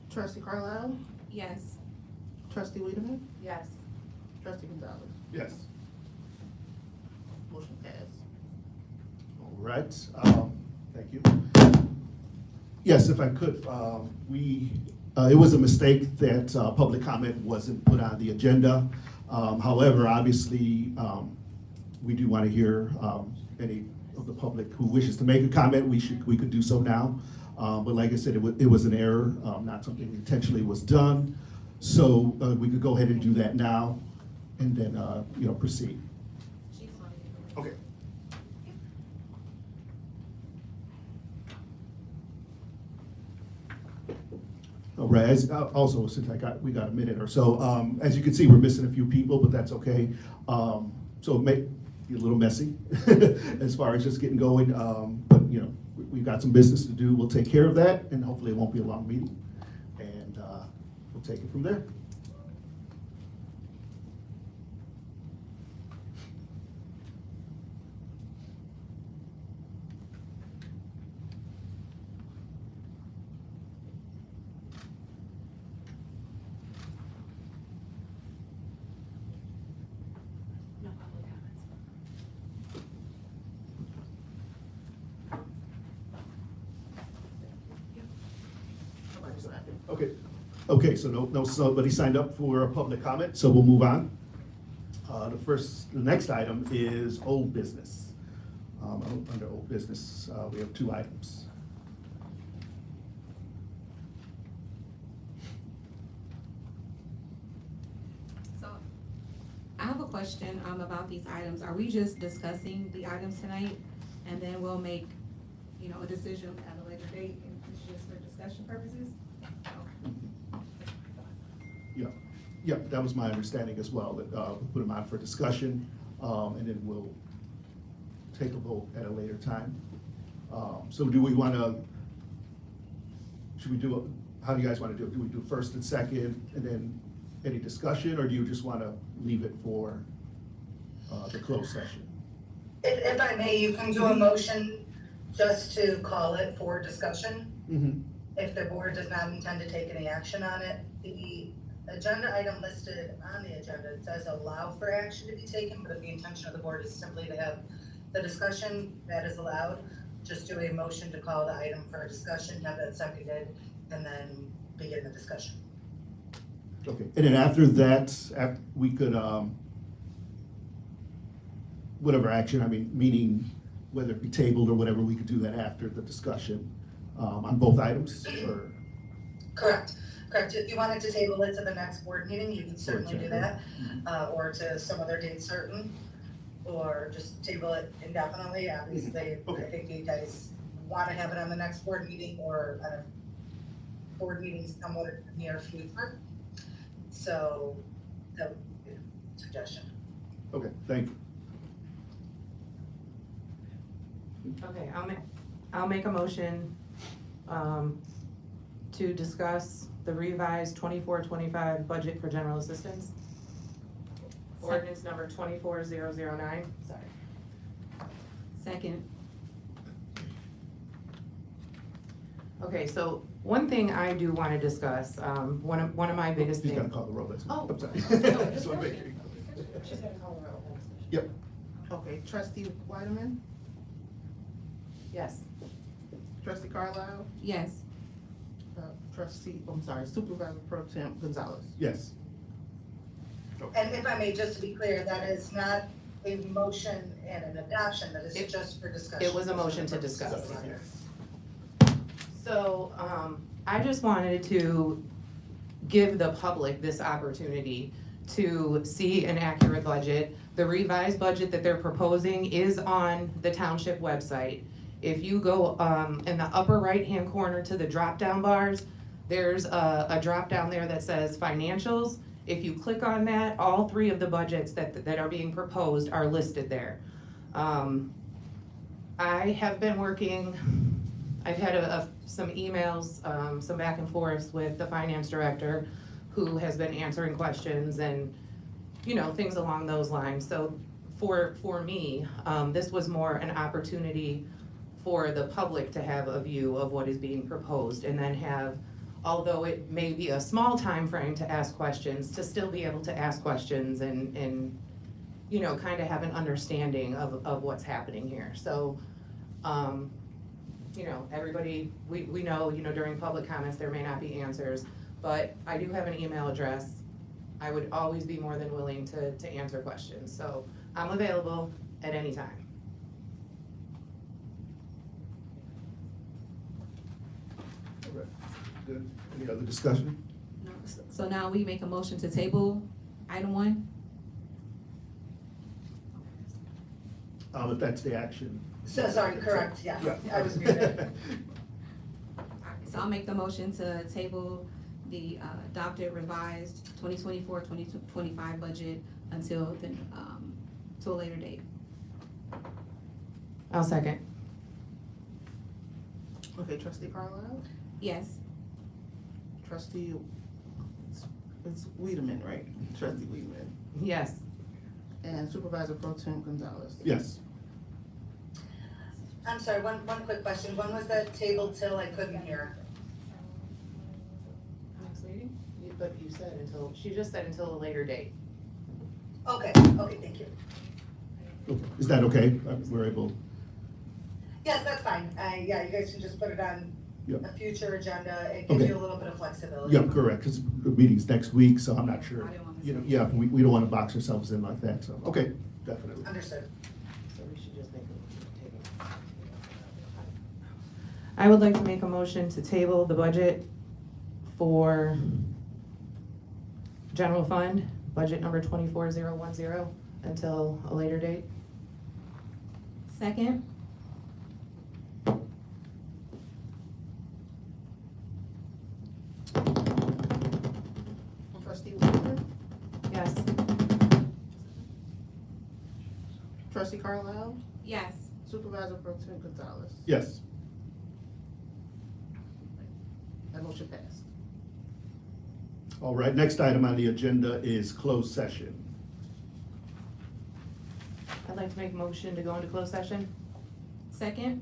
Trustee Carlisle, Yes. trustee Wiedemann, Yes. trustee Gonzalez. Yes. Motion passed. All right, thank you. Yes, if I could, it was a mistake that public comment wasn't put on the agenda. However, obviously, we do want to hear any of the public who wishes to make a comment. We could do so now. But like I said, it was an error, not something intentionally was done. So we could go ahead and do that now and then, proceed. Okay. All right, also, since we got a minute or so, as you can see, we're missing a few people, but that's okay. So it may be a little messy as far as just getting going, but we've got some business to do. We'll take care of that, and hopefully it won't be a long meeting. And we'll take it from there. Okay, so nobody signed up for a public comment, so we'll move on. The next item is old business. Under old business, we have 2 items. So, I have a question, about these items. Are we just discussing the items tonight? And then we'll make, a decision at a later date, and it's just for discussion purposes? Yeah, that was my understanding as well, that we'll put them on for discussion, and then we'll take a vote at a later time. So do we wanna, how do you guys wanna do it? Do we do first and second, and then any discussion, or do you just wanna leave it for the closed session? If I may, you can do a motion just to call it for discussion. Mm-hmm. If the board does not intend to take any action on it. The agenda item listed on the agenda does allow for action to be taken, but if the intention of the board is simply to have the discussion, that is allowed. Just do a motion to call the item for a discussion, have that seconded, and then begin the discussion. Okay, and then after that, we could, whatever action, meaning whether it be tabled or whatever, we could do that after the discussion, on both items, or? Correct. If you wanted to table it to the next board meeting, you can certainly do that, or to some other date certain, or just table it indefinitely. Obviously, Okay. I think you guys want to have it on the next board meeting or board meetings somewhat in the near future. So that would be a suggestion. Okay, thank you. Okay, I'll make a motion, to discuss the revised 24-25 budget for general assistance. Ordinance number 24009, sorry. Second. Okay, so one thing I do wanna discuss, one of my biggest He's things. gotta call the roll, that's Oh. I'm sorry. Just wanna make sure. She's gonna call her own. Yep, Okay, trustee Whiteman, Yes. trustee Carlisle, Yes. Supervisor Pro Temp Gonzalez. yes. And if I may, just to be clear, that is not a motion and an adoption, that is just for discussion. It was a motion to discuss. So, I just wanted to give the public this opportunity to see an accurate budget. The revised budget that they're proposing is on the township website. If you go, in the upper right-hand corner to the drop-down bars, there's a drop-down there that says financials. If you click on that, all 3 of the budgets that are being proposed are listed there. I have been working, I've had some emails, some back and forth with the finance director, who has been answering questions and, things along those lines. So for me, this was more an opportunity for the public to have a view of what is being proposed, and then have, although it may be a small time frame to ask questions, to still be able to ask questions and kind of have an understanding of what's happening here. So, everybody, we know, during public comments, there may not be answers, but I do have an email address. I would always be more than willing to answer questions, so I'm available at any time. All right. Good. Any other discussion? No. So now we make a motion to table item 1? If that's the action. So, sorry, correct, yeah. Yeah. I was muted. Alright, so I'll make the motion to table the adopted revised 2024-2025 budget until the, to a later date. I'll second. Okay, trustee Carlisle, Yes. trustee, it's Wiedemann, right? Trustee Wiedemann, Yes. and Supervisor Pro Temp Gonzalez. Yes. I'm sorry, one quick question. When was that tabled till? I couldn't hear. Next meeting? But you said she just said until a later date. Okay, thank you. Okay. Is that okay? We're able, Yes, that's fine. Yeah, you guys can just put it on Yep. a future agenda, it gives Okay. you a little bit of flexibility. Yeah, correct, because the meeting's next week, so I'm not sure. You know, yeah, we don't want to box ourselves in like that, so, okay, definitely. Understood. So we should just make I would like to make a motion to table the budget for general fund, budget number 24010, until a later date. Second? Trustee Whitaker, Yes. trustee Carlisle, Yes. supervisor pro tem Gonzalez. Yes. That motion passed. All right, next item on the agenda is closed session. I'd like to make a motion to go into closed session. Second?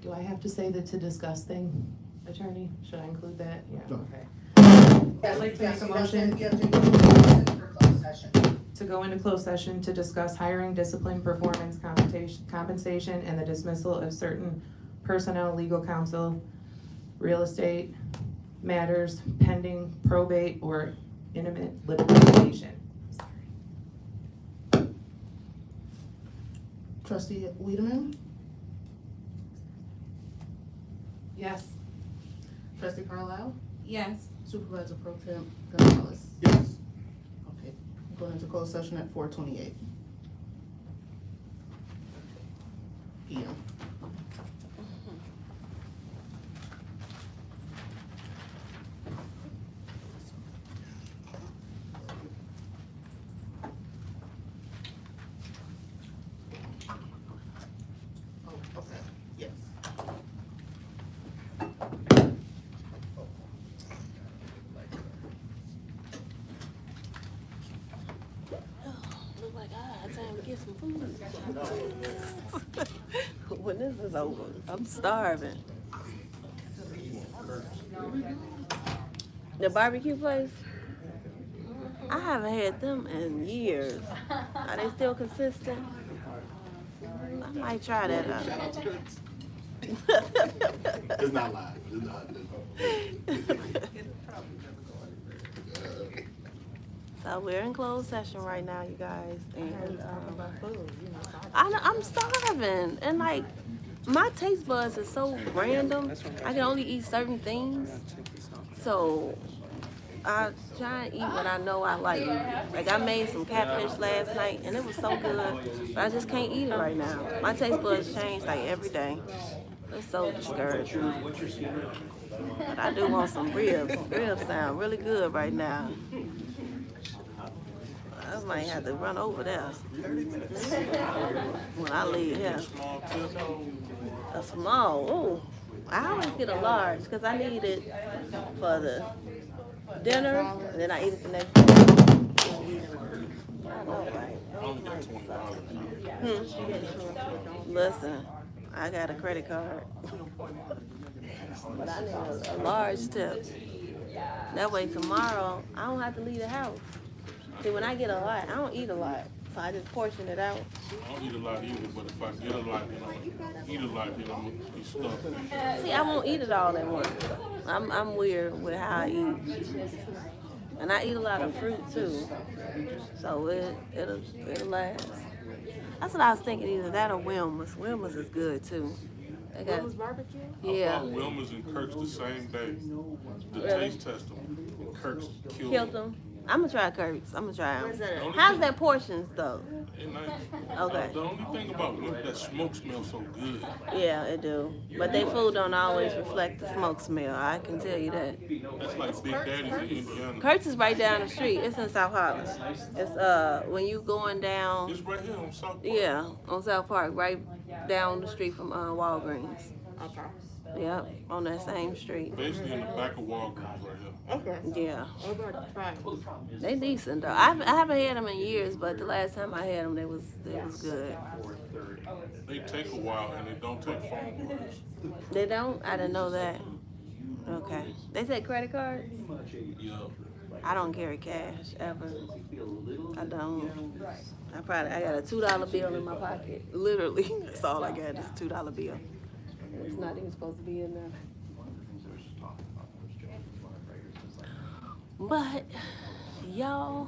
Do I have to say the to discuss thing, attorney? Should I include that? Yeah, No. okay. Yes, I'd like to yes, make a you have to- motion You have to go for closed session. to go into closed session to discuss hiring, discipline, performance, compensation, and the dismissal of certain personnel, legal counsel, real estate matters pending probate or intimate litigation. Trustee Wiedemann, Yes. trustee Carlisle, Yes. supervisor pro tem Gonzalez. Yes. Okay, going into closed session at 4:28 PM. Oh, okay, yes. Look like I had time to get some food. When this is over, I'm starving. The barbecue place? I haven't had them in years. Are they still consistent? I might try that out. Shout out to Curtis. It's not live. It's not. So we're in closed session right now, you guys, and I'm starving, and like my taste buds are so random. I can only eat certain things, so I try and eat what I know I like. Like I made some catfish last night, and it was so good, but I just can't eat it right now. My taste buds change like every day. It's so discouraging. But I do want some ribs. Ribs sound really good right now. I might have to run over there when I leave here. A small, ooh. I always get a large because I need it for the dinner and then I eat it the next day. I know, right? Listen, I got a credit card. But I need a large tip. That way tomorrow I don't have to leave the house. See, when I get a lot, I don't eat a lot, so I just portion it out. I don't eat a lot either, but if I get a lot, then I'm eat a lot, then I'm gonna be stuffed. See, I won't eat it all at once. I'm weird with how I eat, and I eat a lot of fruit too, so it'll last. That's what I was thinking, either that or Wilma's. Wilma's is good too. They got Wilma's barbecue? yeah. I bought Wilma's and Kirk's the same day. The Really? taste test them, and Kirk's Killed killed them. I'm gonna try Kirk's. I'm gonna try Where's them. that at? How's that portions though? It nice. Okay. The only thing about Wilma, that smoke smells so good. Yeah, it do. But they food don't always reflect the smoke smell. I can tell you that. That's like Big Daddy's in Indiana. Kurt's is right down the street. It's in South Holland. It's when you going down. It's right here on South Park. Yeah, on South Park, right down the street from Walgreens. Okay. Yep, on that same street. Basically in the back of Walgreens right here. Okay. Yeah, What about the fries? they decent though. I haven't had them in years, but the last time I had them, they was good. They take a while and they don't take phone calls. They don't? I didn't know that. Okay. They take credit cards? Yeah. I don't carry cash ever. I don't. I got a $2 bill in my pocket. Literally, that's all I got is a $2 bill. It's not even supposed to be in there. But, y'all,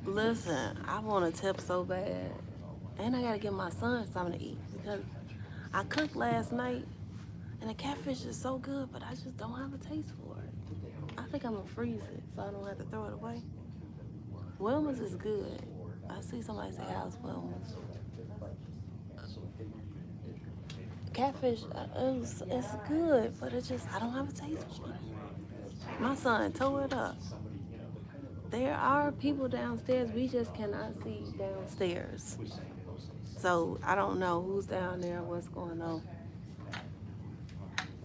listen, I want a tip so bad. And I gotta give my son something to eat because I cooked last night and the catfish is so good, but I just don't have a taste for it. I think I'm gonna freeze it so I don't have to throw it away. Wilma's is good. I see somebody say how's Wilma's. Catfish, it's good, but it's just, I don't have a taste for it. My son tore it up. There are people downstairs, we just cannot see downstairs. So I don't know who's down there, what's going on.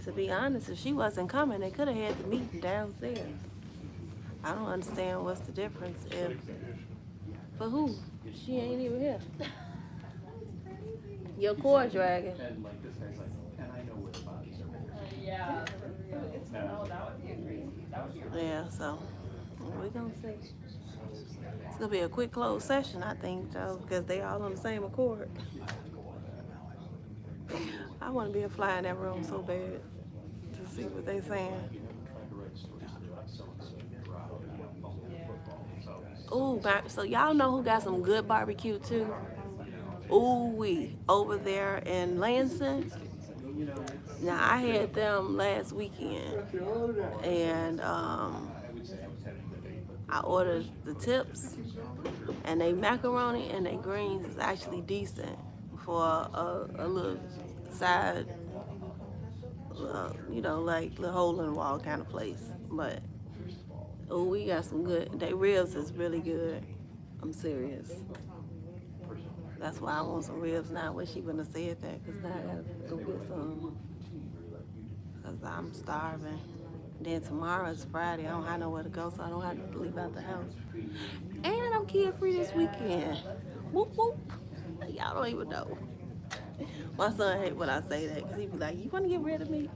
To be honest, if she wasn't coming, they could have had the meeting downstairs. I don't understand what's the difference if, for who? She ain't even here. Your cord dragging. Yeah. Yeah, so we're gonna see. It's gonna be a quick closed session, I think, though, because they all on the same accord. I want to be a fly in that room so bad to see what they saying. Ooh, so y'all know who got some good barbecue too? Ooh, we over there in Lansing. Now I had them last weekend, and I ordered the tips, and they macaroni and they greens is actually decent for a little side, you know, like the hole in the wall kind of place. But oh, we got some good. They ribs is really good. I'm serious. That's why I want some ribs now. I wish she wouldn't have said that, because now I gotta go get some. Because I'm starving. Then tomorrow is Friday. I don't have nowhere to go, so I don't have to leave out the house. And I'm kid free this weekend. Whoop whoop. Y'all don't even know. My son hate when I say that, because he be like, you want to get rid of me?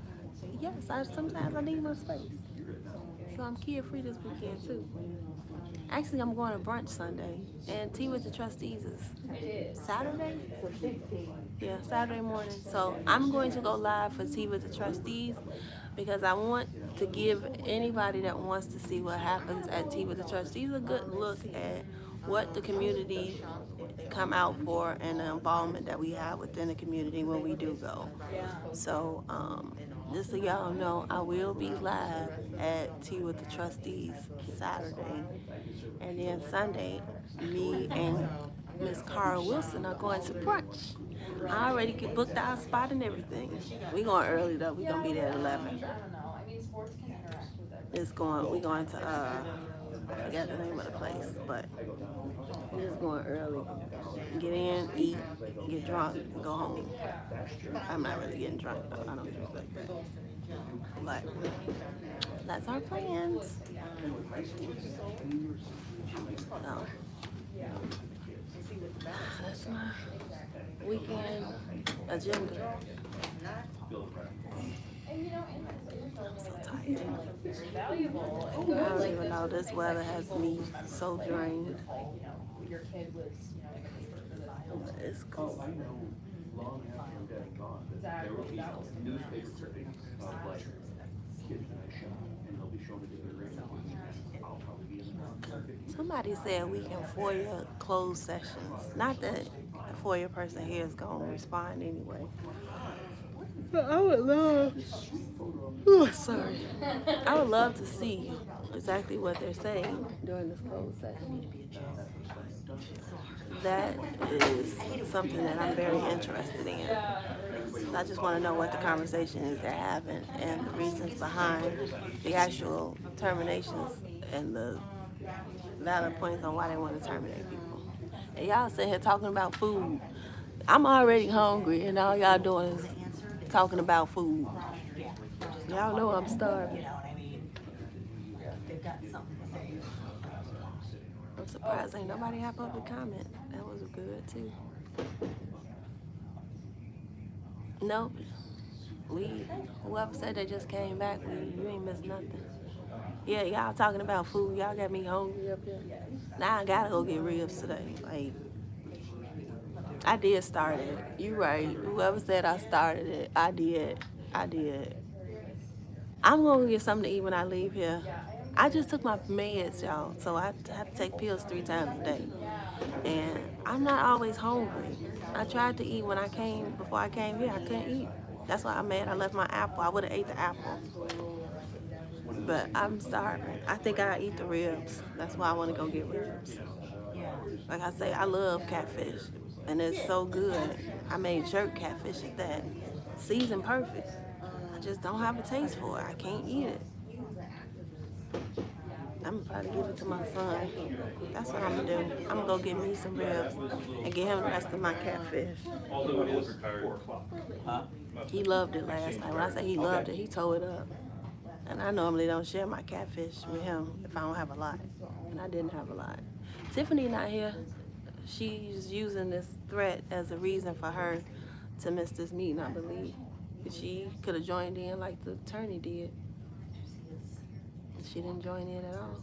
Yes, sometimes I need my space. So I'm kid free this weekend too. Actually, I'm going to brunch Sunday, and tea with the trustees is Saturday? Yeah, Saturday morning. So I'm going to go live for tea with the trustees because I want to give anybody that wants to see what happens at tea with the trustees a good look at what the community come out for and the involvement that we have within the community when we do go. So just so y'all know, I will be live at Tea with the Trustees Saturday. And then Sunday, me and Miss Cara Wilson are going to brunch. I already booked our spot and everything. We going early though. We gonna be there at 11. We're going to I forget the name of the place, but we're just going early. Get in, eat, get drunk, and go home. I'm not really getting drunk though. I don't drink like that. But that's our plans. So that's my weekend agenda. I'm so tired. I don't even know. This weather has me so drained. It's cool. Somebody said we can FOIA closed sessions. Not that the FOIA person here is going to respond anyway. But I would love, I would love to see exactly what they're saying during this closed session. That is something that I'm very interested in. I just want to know what the conversation is they're having and the reasons behind the actual terminations and the valid points on why they want to terminate people. And y'all sitting here talking about food. I'm already hungry and all y'all doing is talking about food. Y'all know I'm starving. I'm surprised ain't nobody had public comment. That was good too. Nope. Whoever said they just came back, you ain't missed nothing. Yeah, y'all talking about food. Y'all got me hungry up here. Now I gotta go get ribs today. Like, I did start it. You right. Whoever said I started it, I did. I did. I'm gonna get something to eat when I leave here. I just took my meds, y'all, so I have to take pills 3 times a day. And I'm not always hungry. I tried to eat before I came here, I couldn't eat. That's why I'm mad I left my apple. I would have ate the apple. But I'm starving. I think I'll eat the ribs. That's why I want to go get ribs. Like I say, I love catfish, and it's so good. I made jerk catfish at that. Seasoned perfect. I just don't have a taste for it. I can't eat it. I'm gonna probably give it to my son. That's what I'm gonna do. I'm gonna go get me some ribs and get him the rest of my catfish. He loved it last night. When I say he loved it, he tore it up. And I normally don't share my catfish with him if I don't have a lot. And I didn't have a lot. Tiffany not here. She's using this threat as a reason for her to miss this meeting, I believe. She could have joined in like the attorney did. She didn't join in at all.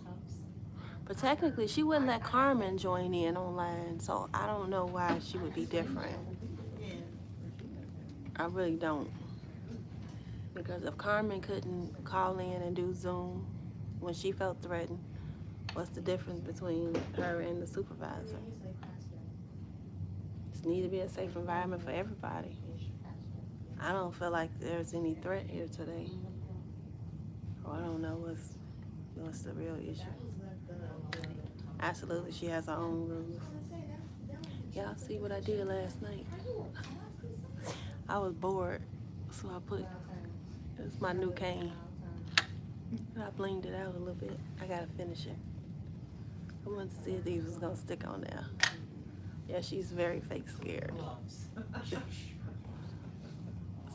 But technically, she wouldn't let Carmen join in online, so I don't know why she would be different. I really don't. Because if Carmen couldn't call in and do Zoom when she felt threatened, what's the difference between her and the supervisor? It needs to be a safe environment for everybody. I don't feel like there's any threat here today. Or I don't know what's the real issue. Absolutely, she has her own rules. Y'all see what I did last night? I was bored, so I put, it's my new cane. I blinged it out a little bit. I gotta finish it. I wanted to see if these was gonna stick on there. Yeah, she's very fake scared.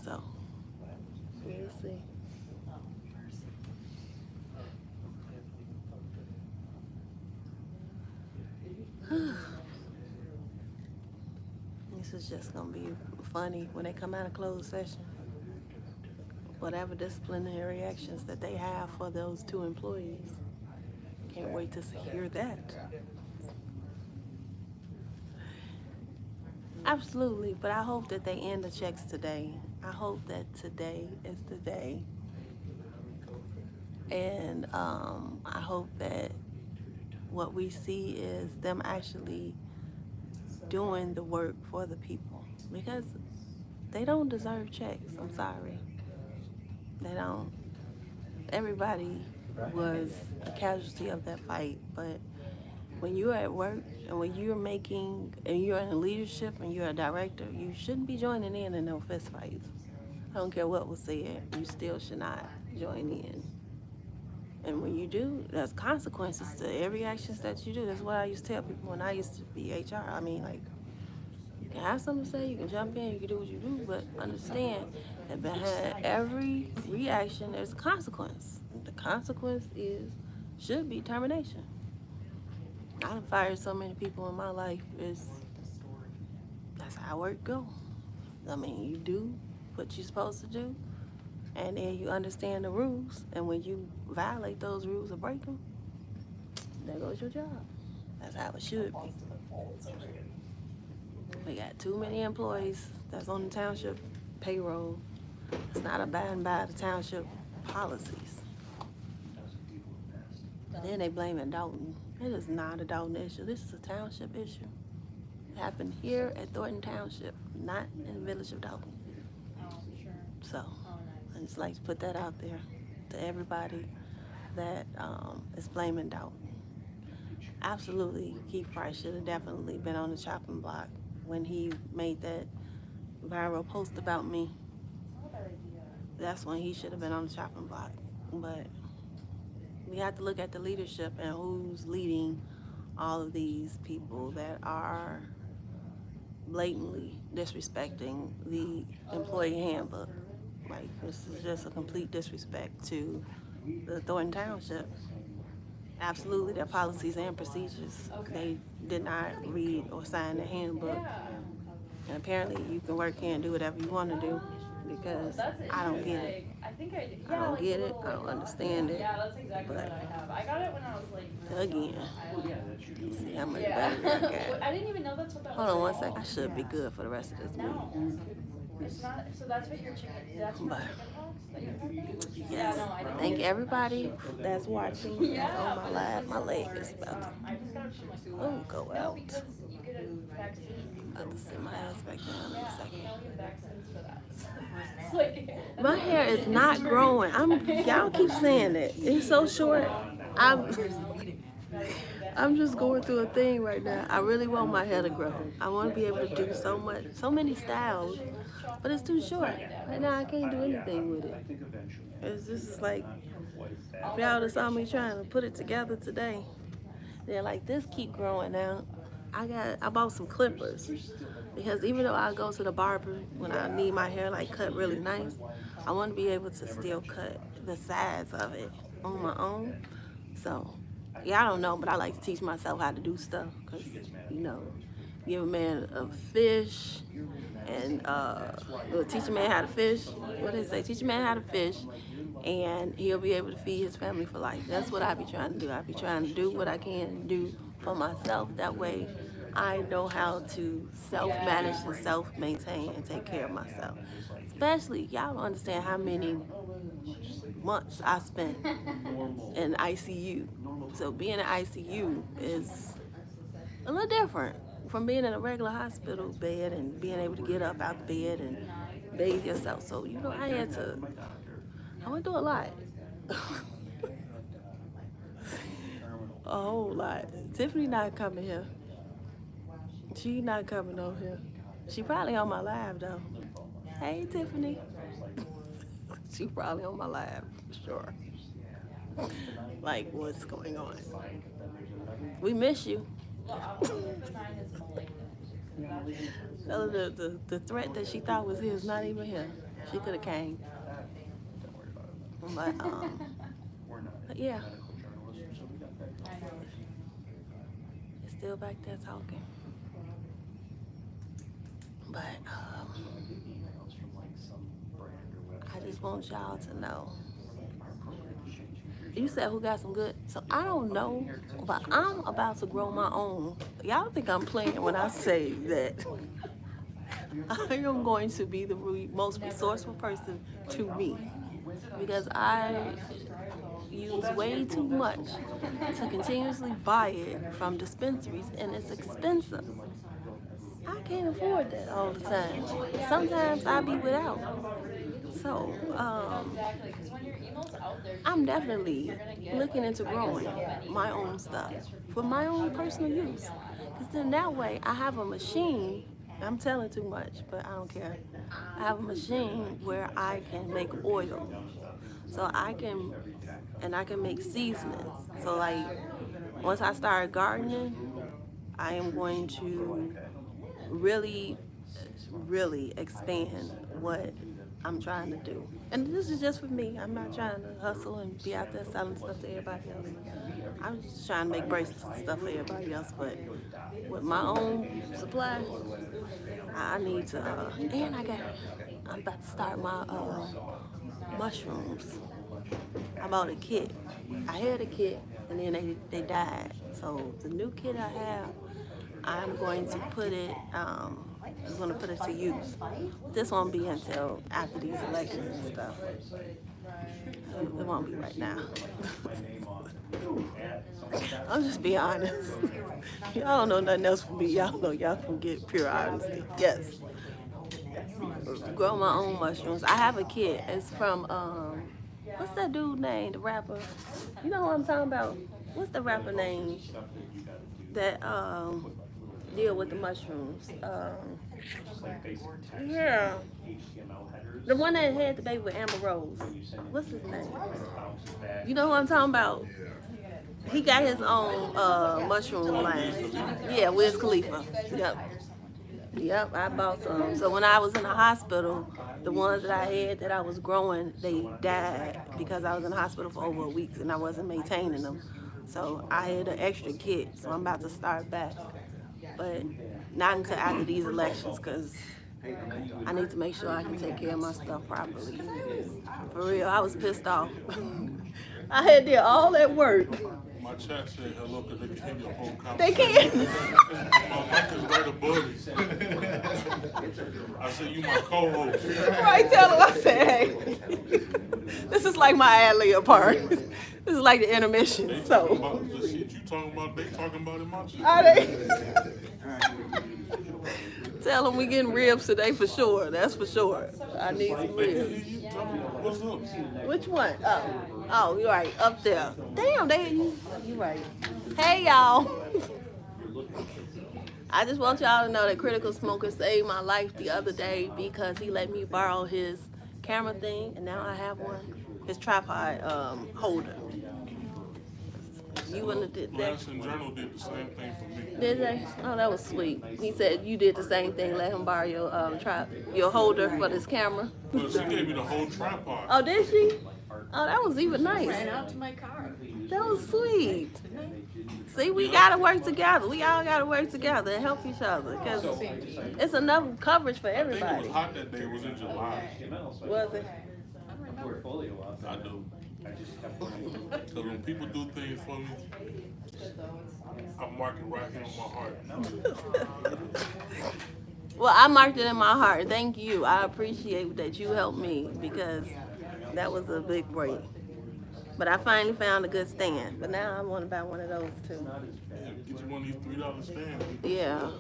So, we'll see. This is just gonna be funny when they come out of closed session. Whatever disciplinary actions that they have for those 2 employees. Can't wait to hear that. Absolutely, but I hope that they end the checks today. I hope that today is the day. And I hope that what we see is them actually doing the work for the people, because they don't deserve checks. I'm sorry. They don't. Everybody was a casualty of that fight, but when you're at work and when you're making, and you're in leadership and you're a director, you shouldn't be joining in no fist fights. I don't care what was said, you still should not join in. And when you do, there's consequences to every action that you do. That's what I used to tell people when I used to be HR. I mean, like, you can have something to say, you can jump in, you can do what you do, but understand that behind every reaction, there's a consequence. The consequence should be termination. I've fired so many people in my life. That's how work go. I mean, you do what you're supposed to do, and then you understand the rules, and when you violate those rules or break them, there goes your job. That's how it should be. We got too many employees that's on the township payroll. It's not abiding by the township policies. Then they blaming Dalton. It is not a Dalton issue. This is a township issue. It happened here at Thornton Township, not in the village of Dalton. So, I just like to put that out there to everybody that is blaming Dalton. Absolutely, Keith Price should have definitely been on the chopping block when he made that viral post about me. That's when he should have been on the chopping block. But we have to look at the leadership and who's leading all of these people that are blatantly disrespecting the employee handbook. Like, this is just a complete disrespect to the Thornton Township. Absolutely, their policies and procedures. They did not read or sign the handbook. And apparently you can work here and do whatever you want to do. because That's I don't get it. interesting. I think I did. I Yeah, don't like get the it. little, I don't like, understand it. Yeah, that's exactly But what I have. I got it when I was like. again, I see how much yeah. better I got. I didn't even know that's what that Hold was. on one sec. I should be good for the rest of this week. No, it's not. So that's what your chicken. That's your But- chicken pox that you're having? Yes. Yeah, no, I don't Thank get it. everybody that's watching. Yeah, On my but live. it's My leg like- is about to I just got it from like. go No, out. because you get a vaccine. About to sit my ass back down in a Yeah, second. you don't get vaccines for that. It's like. My hair is not growing. Y'all keep saying that. It's so short. I'm just going through a thing right now. I really want my hair to grow. I want to be able to do so many styles, but it's too short. Right now I can't do anything with it. It's just like, if y'all would have saw me trying to put it together today, they're like, this keep growing out. I bought some clippers because even though I go to the barber when I need my hair like cut really nice, I want to be able to still cut the sides of it on my own. So, yeah, I don't know, but I like to teach myself how to do stuff because, you know, give a man a fish and teach a man how to fish. What do they say? Teach a man how to fish and he'll be able to feed his family for life. That's what I be trying to do. I be trying to do what I can do for myself. That way I know how to self-manage and self-maintain and take care of myself. Especially, y'all don't understand how many months I spent in ICU. So being in ICU is a little different from being in a regular hospital bed and being able to get up out the bed and bathe yourself. So, you know, I went through a lot. A whole lot. Tiffany not coming here. She not coming over here. She probably on my live though. Hey Tiffany. She probably on my live for sure. Like, what's going on? We miss you. The threat that she thought was here is not even here. She could have came. But yeah. It's still back there talking. But I just want y'all to know. You said who got some good, so I don't know, but I'm about to grow my own. Y'all think I'm playing when I say that I am going to be the most resourceful person to me, because I use way too much to continuously buy it from dispensaries, and it's expensive. I can't afford that all the time. Sometimes I be without. So, I'm definitely looking into growing my own stuff for my own personal use. Because then that way I have a machine. I'm telling too much, but I don't care. I have a machine where I can make oil. So I can make seasonings. So like, once I start gardening, I am going to really expand what I'm trying to do. And this is just for me. I'm not trying to hustle and be out there selling stuff to everybody else. I'm just trying to make bracelets and stuff for everybody else. But with my own supply, I need to, and I'm about to start my mushrooms. I bought a kit. I had a kit and then they died. So the new kit I have, I'm going to put it, I'm going to put it to use. This won't be until after these elections and stuff. It won't be right now. I'm just being honest. Y'all don't know nothing else from me. Y'all know y'all can get pure honesty. Yes. Grow my own mushrooms. I have a kit. It's from, what's that dude name, the rapper? You know who I'm talking about? What's the rapper name that deal with the mushrooms? Yeah. The one that had the baby with Amber Rose. What's his name? You know who I'm talking about? He got his own mushroom line. Yeah, Wiz Khalifa. Yep, I bought some. So when I was in the hospital, the ones that I had that I was growing, they died because I was in the hospital for over a week and I wasn't maintaining them. So I had an extra kit, so I'm about to start back. But not until after these elections, because I need to make sure I can take care of my stuff properly. For real, I was pissed off. I had did all that work. My chat said hello because they can hear your whole conversation. They can't. My mic is right above you. I said, you my co-host. Right, tell them I said, hey. This is like my ad-lib part. This is like the intermission, They so. talking about the shit you talking about, they talking about in my chat. Are they? Tell them we getting ribs today for sure. That's for sure. I need some They can ribs. hear you. Tell me what's up. Which one? Oh, you're right. Up there. Damn, you right. Hey, y'all. I just want y'all to know that Critical Smoker saved my life the other day because he let me borrow his camera thing, and now I have one. His tripod holder. You wouldn't have did that. Blast and Journal did the same thing for me. Did they? Oh, that was sweet. He said you did the same thing. Let him borrow your holder for this camera. Well, she gave me the whole tripod. Oh, did she? Oh, that was even nice. Ran out to my car. That was sweet. See, we gotta work together. We all gotta work together and help each other because it's enough coverage for I think it everybody. was hot that day. It was in July. Was it? I do. So when people do things for me, I mark it right here on my heart. Well, I marked it in my heart. Thank you. I appreciate that you helped me because that was a big break. But I finally found a good stand. But now I want to buy one of those too. Yeah, get you one of these $3 stands. Yeah,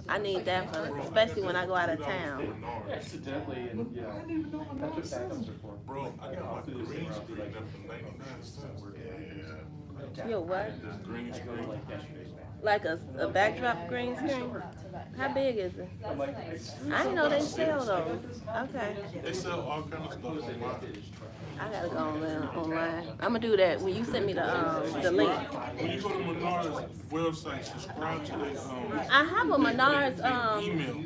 I need that for, especially when I go out of town. Accidentally, and you know, that's what backups are for. Bro, I got my green screen there for 99 cents. Yeah. Yo, what? Green screen. Like a backdrop green screen? How big is it? I didn't know they sell those. Okay. They sell all kind of stuff online. I gotta go online. I'm gonna do that when you send me the link. When you go to Menard's website, subscribe to their I have a Menard's email.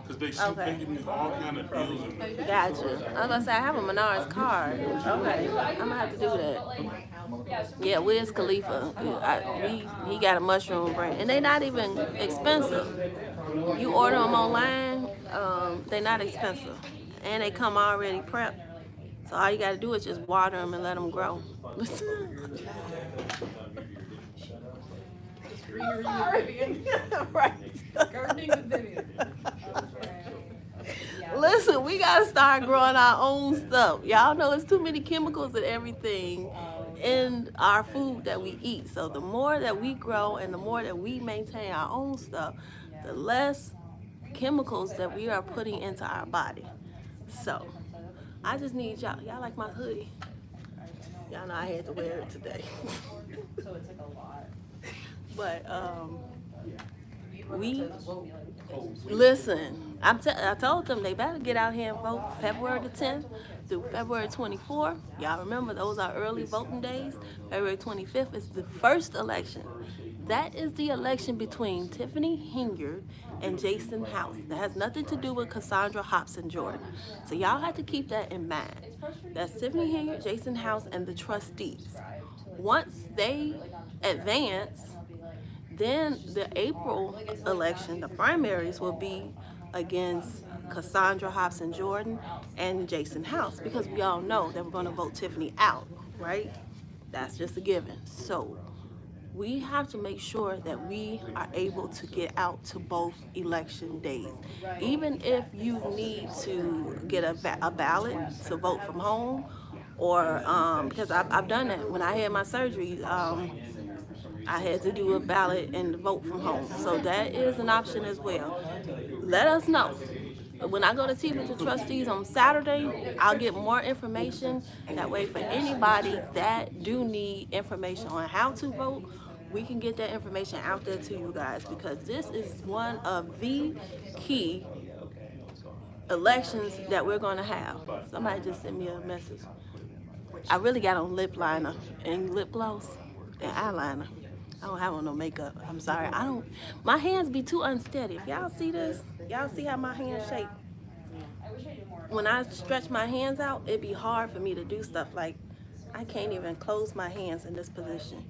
Because they give me all kind of deals. And Gotcha. I was gonna say I have a Menard's card. Okay, I'm gonna have to do that. Yeah, Wiz Khalifa. He got a mushroom brand, and they not even expensive. You order them online, they're not expensive, and they come already prepped. So all you gotta do is just water them and let them grow. Right. Gardening with Vivian. Listen, we gotta start growing our own stuff. Y'all know it's too many chemicals and everything in our food that we eat. So the more that we grow and the more that we maintain our own stuff, the less chemicals that we are putting into our body. So I just need y'all. Y'all like my hoodie? Y'all know I had to wear it today. So it's like a lot. But we listen. I told them they better get out here and vote February the 10th through February 24th. Y'all remember those are early voting days. February 25th is the first election. That is the election between Tiffany Henyard and Jason House. That has nothing to do with Cassandra Hobson Jordan. So y'all have to keep that in mind. That's Tiffany Henyard, Jason House, and the trustees. Once they advance, then the April election, the primaries will be against Cassandra Hobson Jordan and Jason House, because we all know that we're going to vote Tiffany out, right? That's just a given. So we have to make sure that we are able to get out to both election days. Even if you need to get a ballot to vote from home, or because I've done that. When I had my surgery, I had to do a ballot and vote from home. So that is an option as well. Let us know. When I go to tea with the trustees on Saturday, I'll get more information. That way for anybody that do need information on how to vote, we can get that information out there to you guys, because this is one of the key elections that we're going to have. Somebody just sent me a message. I really got on lip liner and lip gloss and eyeliner. I don't have on no makeup. I'm sorry. My hands be too unsteady. If y'all see this, y'all see how my hands shape. When I stretch my hands out, it'd be hard for me to do stuff. Like, I can't even close my hands in this position.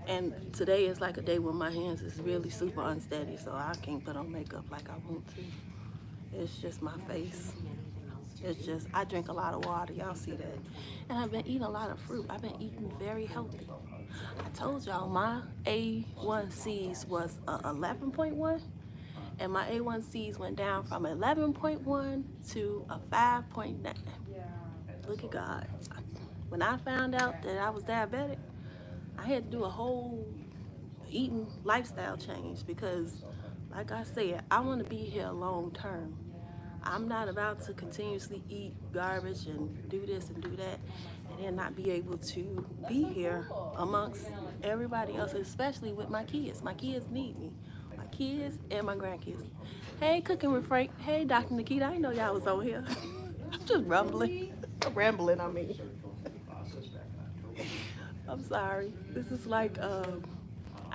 And today is like a day when my hands is really super unsteady, so I can't put on makeup like I want to. It's just my face. It's just, I drink a lot of water, y'all see that. And I've been eating a lot of fruit. I've been eating very healthy. I told y'all my A1Cs was 11.1, and my A1Cs went down from 11.1 to a 5.9. Look at God. When I found out that I was diabetic, I had to do a whole eating lifestyle change because, like I said, I want to be here long term. I'm not about to continuously eat garbage and do this and do that and then not be able to be here amongst everybody else, especially with my kids. My kids need me. My kids and my grandkids. Hey, Cooking with Frank. Hey, Dr. Nikita. I didn't know y'all was on here. I'm just rambling. I mean. I'm sorry. This is like, I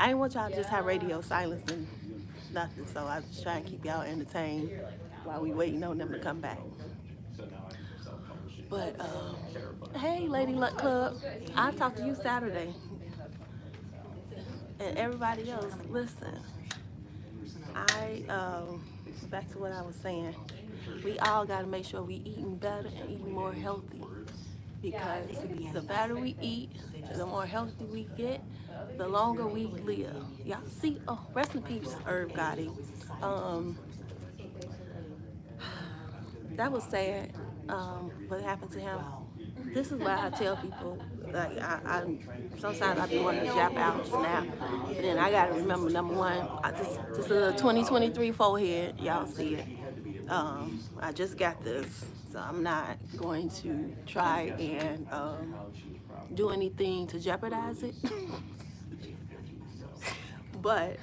didn't want y'all to just have radio silence and nothing, so I was trying to keep y'all entertained while we waiting on them to come back. But, hey, Lady Luck Club, I'll talk to you Saturday. And everybody else, listen, back to what I was saying, we all got to make sure we eating better and eating more healthy, because the better we eat, the more healthy we get, the longer we live. Y'all see, oh, rest in peace, Herb Gotti. That was sad, what happened to him. This is why I tell people, like, sometimes I be wanting to jump out, snap, but then I gotta remember, number one, this is a 2023 forehead, y'all see it. I just got this, so I'm not going to try and do anything to jeopardize it. But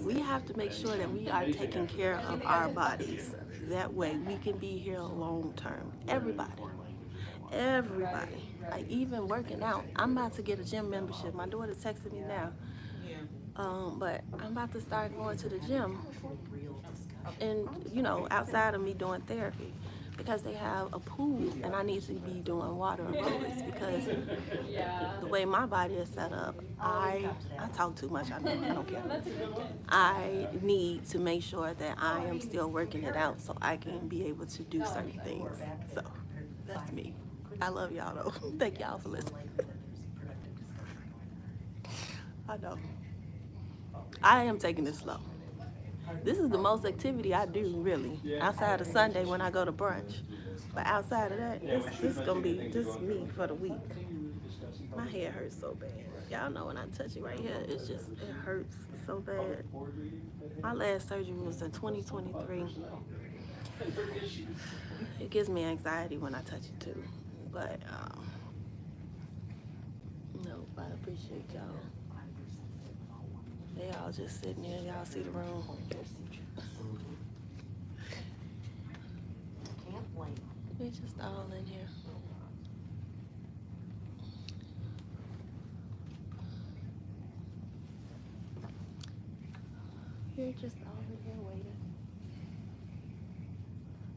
we have to make sure that we are taking care of our bodies. That way we can be here long term. Everybody. Like even working out. I'm about to get a gym membership. My daughter texted me now. But I'm about to start going to the gym, and you know, outside of me doing therapy, because they have a pool and I need to be doing water aerobics, because the way my body is set up, I talk too much, I know, I don't care. I need to make sure that I am still working it out so I can be able to do certain things. So that's me. I love y'all though. Thank y'all for listening. I know. I am taking it slow. This is the most activity I do, really, outside of Sunday when I go to brunch. But outside of that, this is gonna be just me for the week. My hair hurts so bad. Y'all know when I touch it right here, it's just, it hurts so bad. My last surgery was in 2023. It gives me anxiety when I touch it too. But, no, I appreciate y'all. They all just sitting there, y'all see the room. We just all in here. You're just all in here waiting.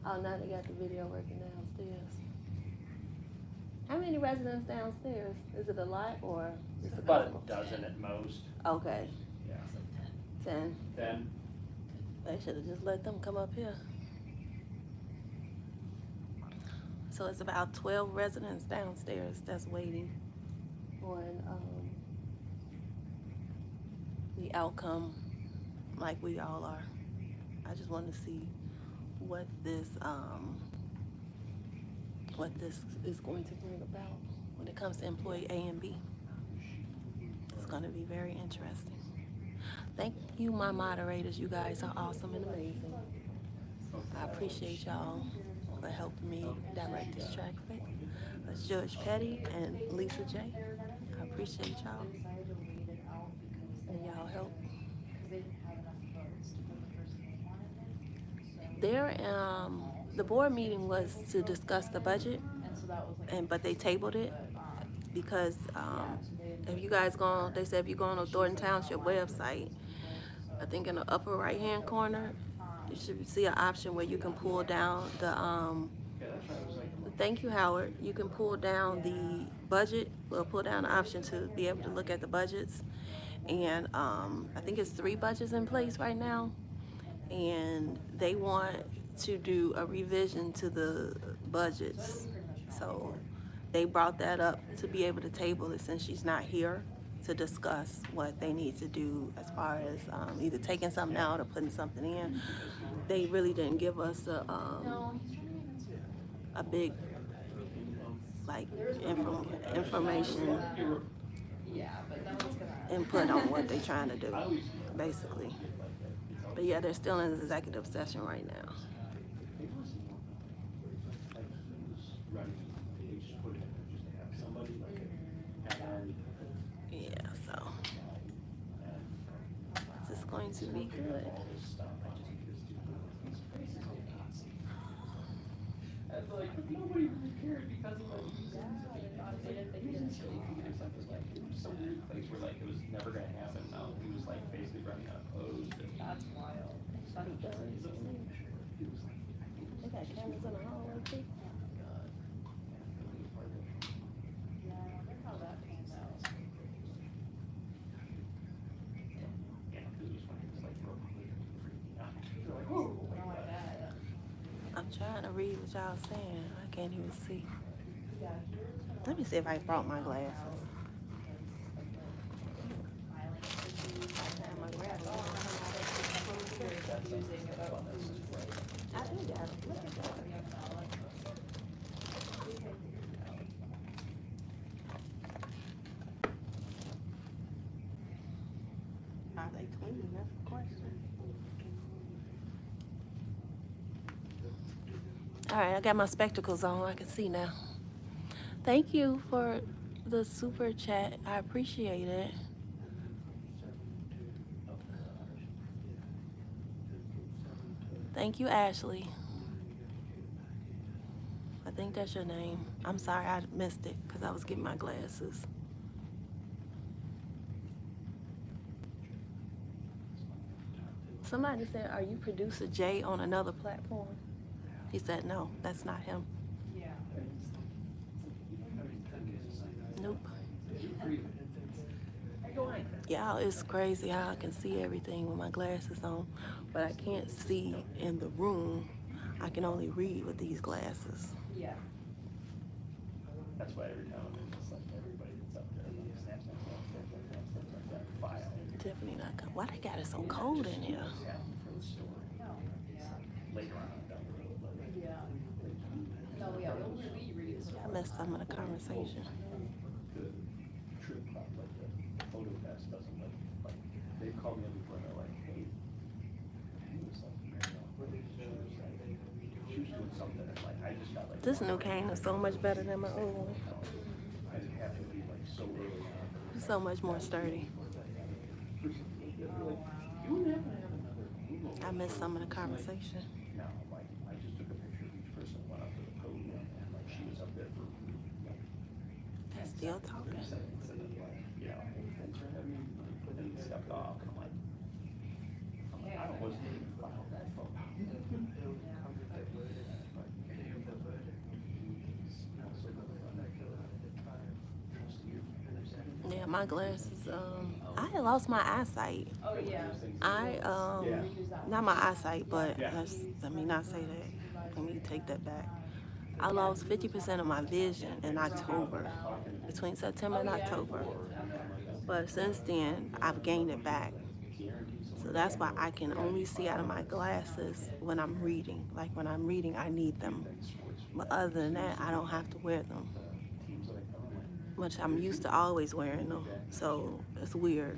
Oh, now they got the video working downstairs. How many residents downstairs? Is it a lot or is it About a dozen at most. Okay. Yeah. 10. 10. They should have just let them come up here. So it's about 12 residents downstairs that's waiting on the outcome, like we all are. I just want to see what this is going to bring about when it comes to employee A and B. It's going to be very interesting. Thank you, my moderators. You guys are awesome and amazing. I appreciate y'all for helping me direct this track. That's Judge Petty and Lisa J. I appreciate y'all and y'all help. The board meeting was to discuss the budget, but they tabled it because if you guys go, they said if you go on the Thornton Township website, I think in the upper right hand corner, you should see an option where you can pull down thank you, Howard. You can pull down the budget, or pull down the option to be able to look at the budgets. And I think it's 3 budgets in place right now. and they want to do a revision to the budgets. So they brought that up to be able to table it since she's not here to discuss what they need to do as far as either taking something out or putting something in. They really didn't give us a big like information input on what they're trying to do, basically. But yeah, they're still in executive session right now. Yeah, so this is going to be good. Like, nobody really cared because of like, he was in Syracuse or something, like, it was some weird place where like, it was never gonna happen now, he was like basically running unopposed. That's wild. They got cameras in the hallway too. Yeah, I wonder how that pans out. I'm trying to read what y'all saying. I can't even see. Let me see if I brought my glasses. I do got it. Look at that. Are they clean? That's the question. All right, I got my spectacles on. I can see now. Thank you for the super chat. I appreciate it. Thank you, Ashley. I think that's your name. I'm sorry I missed it because I was getting my glasses. Somebody said, are you producer Jay on another platform? He said, no, that's not him. Yeah. Nope. Yeah, it's crazy how I can see everything with my glasses on, but I can't see in the room. I can only read with these glasses. Yeah. That's why every time it's like everybody that's up there, like, snaps that file. Tiffany not coming. Why they got it so cold in here? Later on down the road, like, Yeah. No, yeah, we read it. I missed some of the conversation. the trip crop, like the photo test doesn't like they called me up before and they're like, hey, he was like, she was doing something and like I just got like This new cane is so much better than my old one. I didn't have to be like so early on. It's so much more sturdy. I missed some of the conversation. No, like I just took a picture of each person that went up to the podium and like she was up there for like They're still talking. you know, thanks for having me. And then stepped off and I'm like I wasn't even filed that photo. Yeah, my glasses, I had lost my eyesight. Oh, yeah. Not my eyesight, but let me not say that. Let me take that back. I lost 50% of my vision in October, between September and October. But since then, I've gained it back. So that's why I can only see out of my glasses when I'm reading. Like when I'm reading, I need them. But other than that, I don't have to wear them. Which I'm used to always wearing them. So it's weird.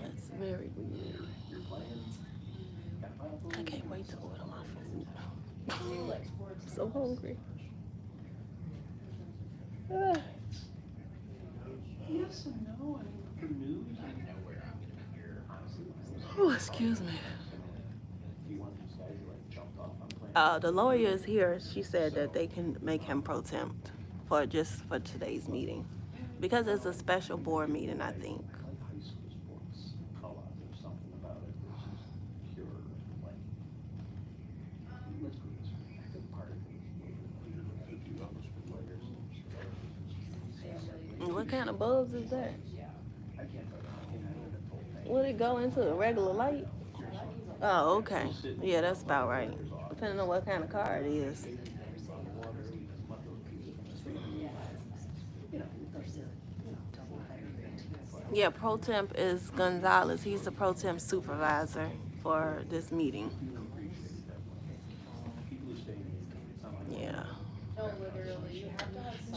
That's very weird. I can't wait to order my food. I'm so hungry. Yes and no, I mean, for news, I know where I'm gonna hear, honestly. Oh, excuse me. You want these guys to like jump off on plane? The lawyer is here. She said that they can make him pro temp for today's meeting. Because it's a special board meeting, I think. Like high school sports, call-out, there's something about it versus pure, like, let's put this, I think part of it is $50 for players. What kind of bulbs is that? I Would it go into a regular light? Oh, okay. Yeah, that's about right. Depending on what kind of car it is. Yeah, pro temp is Gonzalez. He's the pro temp supervisor for this meeting. Yeah.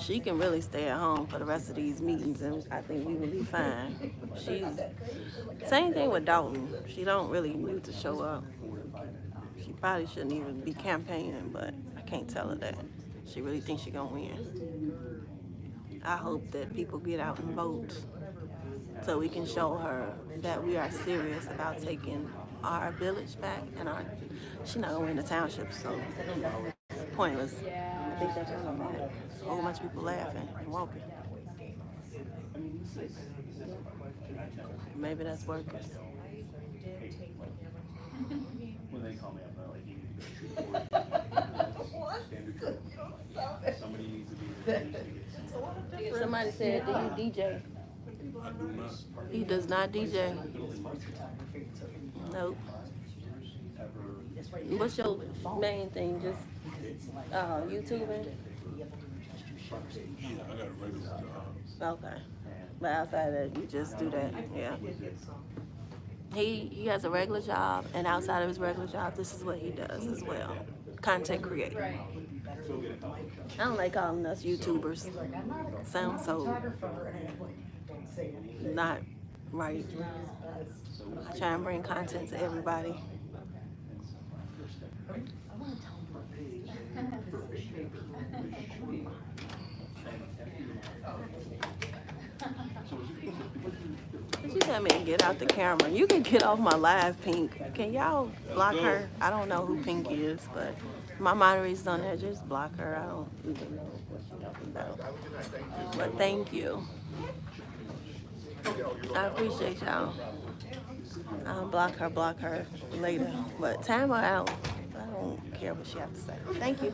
She can really stay at home for the rest of these meetings, and I think we will be fine. Same thing with Dalton. She don't really need to show up. She probably shouldn't even be campaigning, but I can't tell her that. She really thinks she's gonna win. I hope that people get out and vote so we can show her that we are serious about taking our village back, and she's not gonna win the township, so pointless. I think that's what I'm at. A whole bunch of people laughing and walking. Maybe that's workers. When they call me up, they're like, you need to go to standard training. Somebody needs to be there. Somebody said, do you DJ? I do not. He does not DJ. Nope. What's your main thing? Just YouTubing? Yeah, I got a regular job. Okay. But outside of that, you just do that. Yeah. He has a regular job, and outside of his regular job, this is what he does as well. Content creator. I don't like calling us YouTubers. Sounds so not right. I try and bring content to everybody. She tell me to get out the camera. You can get off my live, Pink. Can y'all block her? I don't know who Pink is, but my moderator's on there. Just block her. I don't even know what she's talking about. But thank you. I appreciate y'all. I'll block her later. But time her out. I don't care what she has to say. Thank you.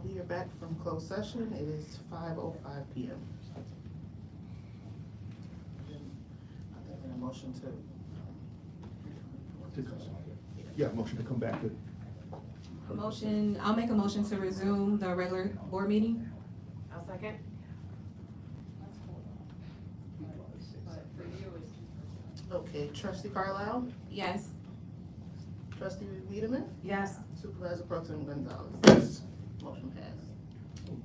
We are back from closed session. It is 5:05 p.m. I think a motion to. Yeah, motion to come back to. I'll make a motion to resume the regular board meeting. I'll second. Okay, Trustee Carlisle, Yes. Trustee Wiedemann, Yes. Supervisor Pro Tem Gonzalez. Yes. Motion passed.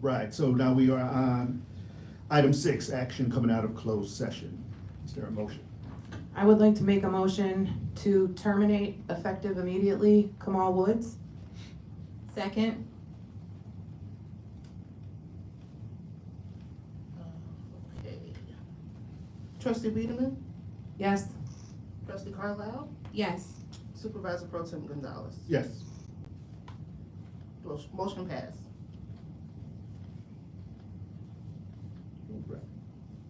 Right, so now we are on item 6, action coming out of closed session. Is there a motion? I would like to make a motion to terminate effective immediately Kamal Woods. Second. Okay. Trustee Wiedemann, Yes. Trustee Carlisle, Yes. Supervisor Pro Tem Gonzalez. Yes. Motion passed.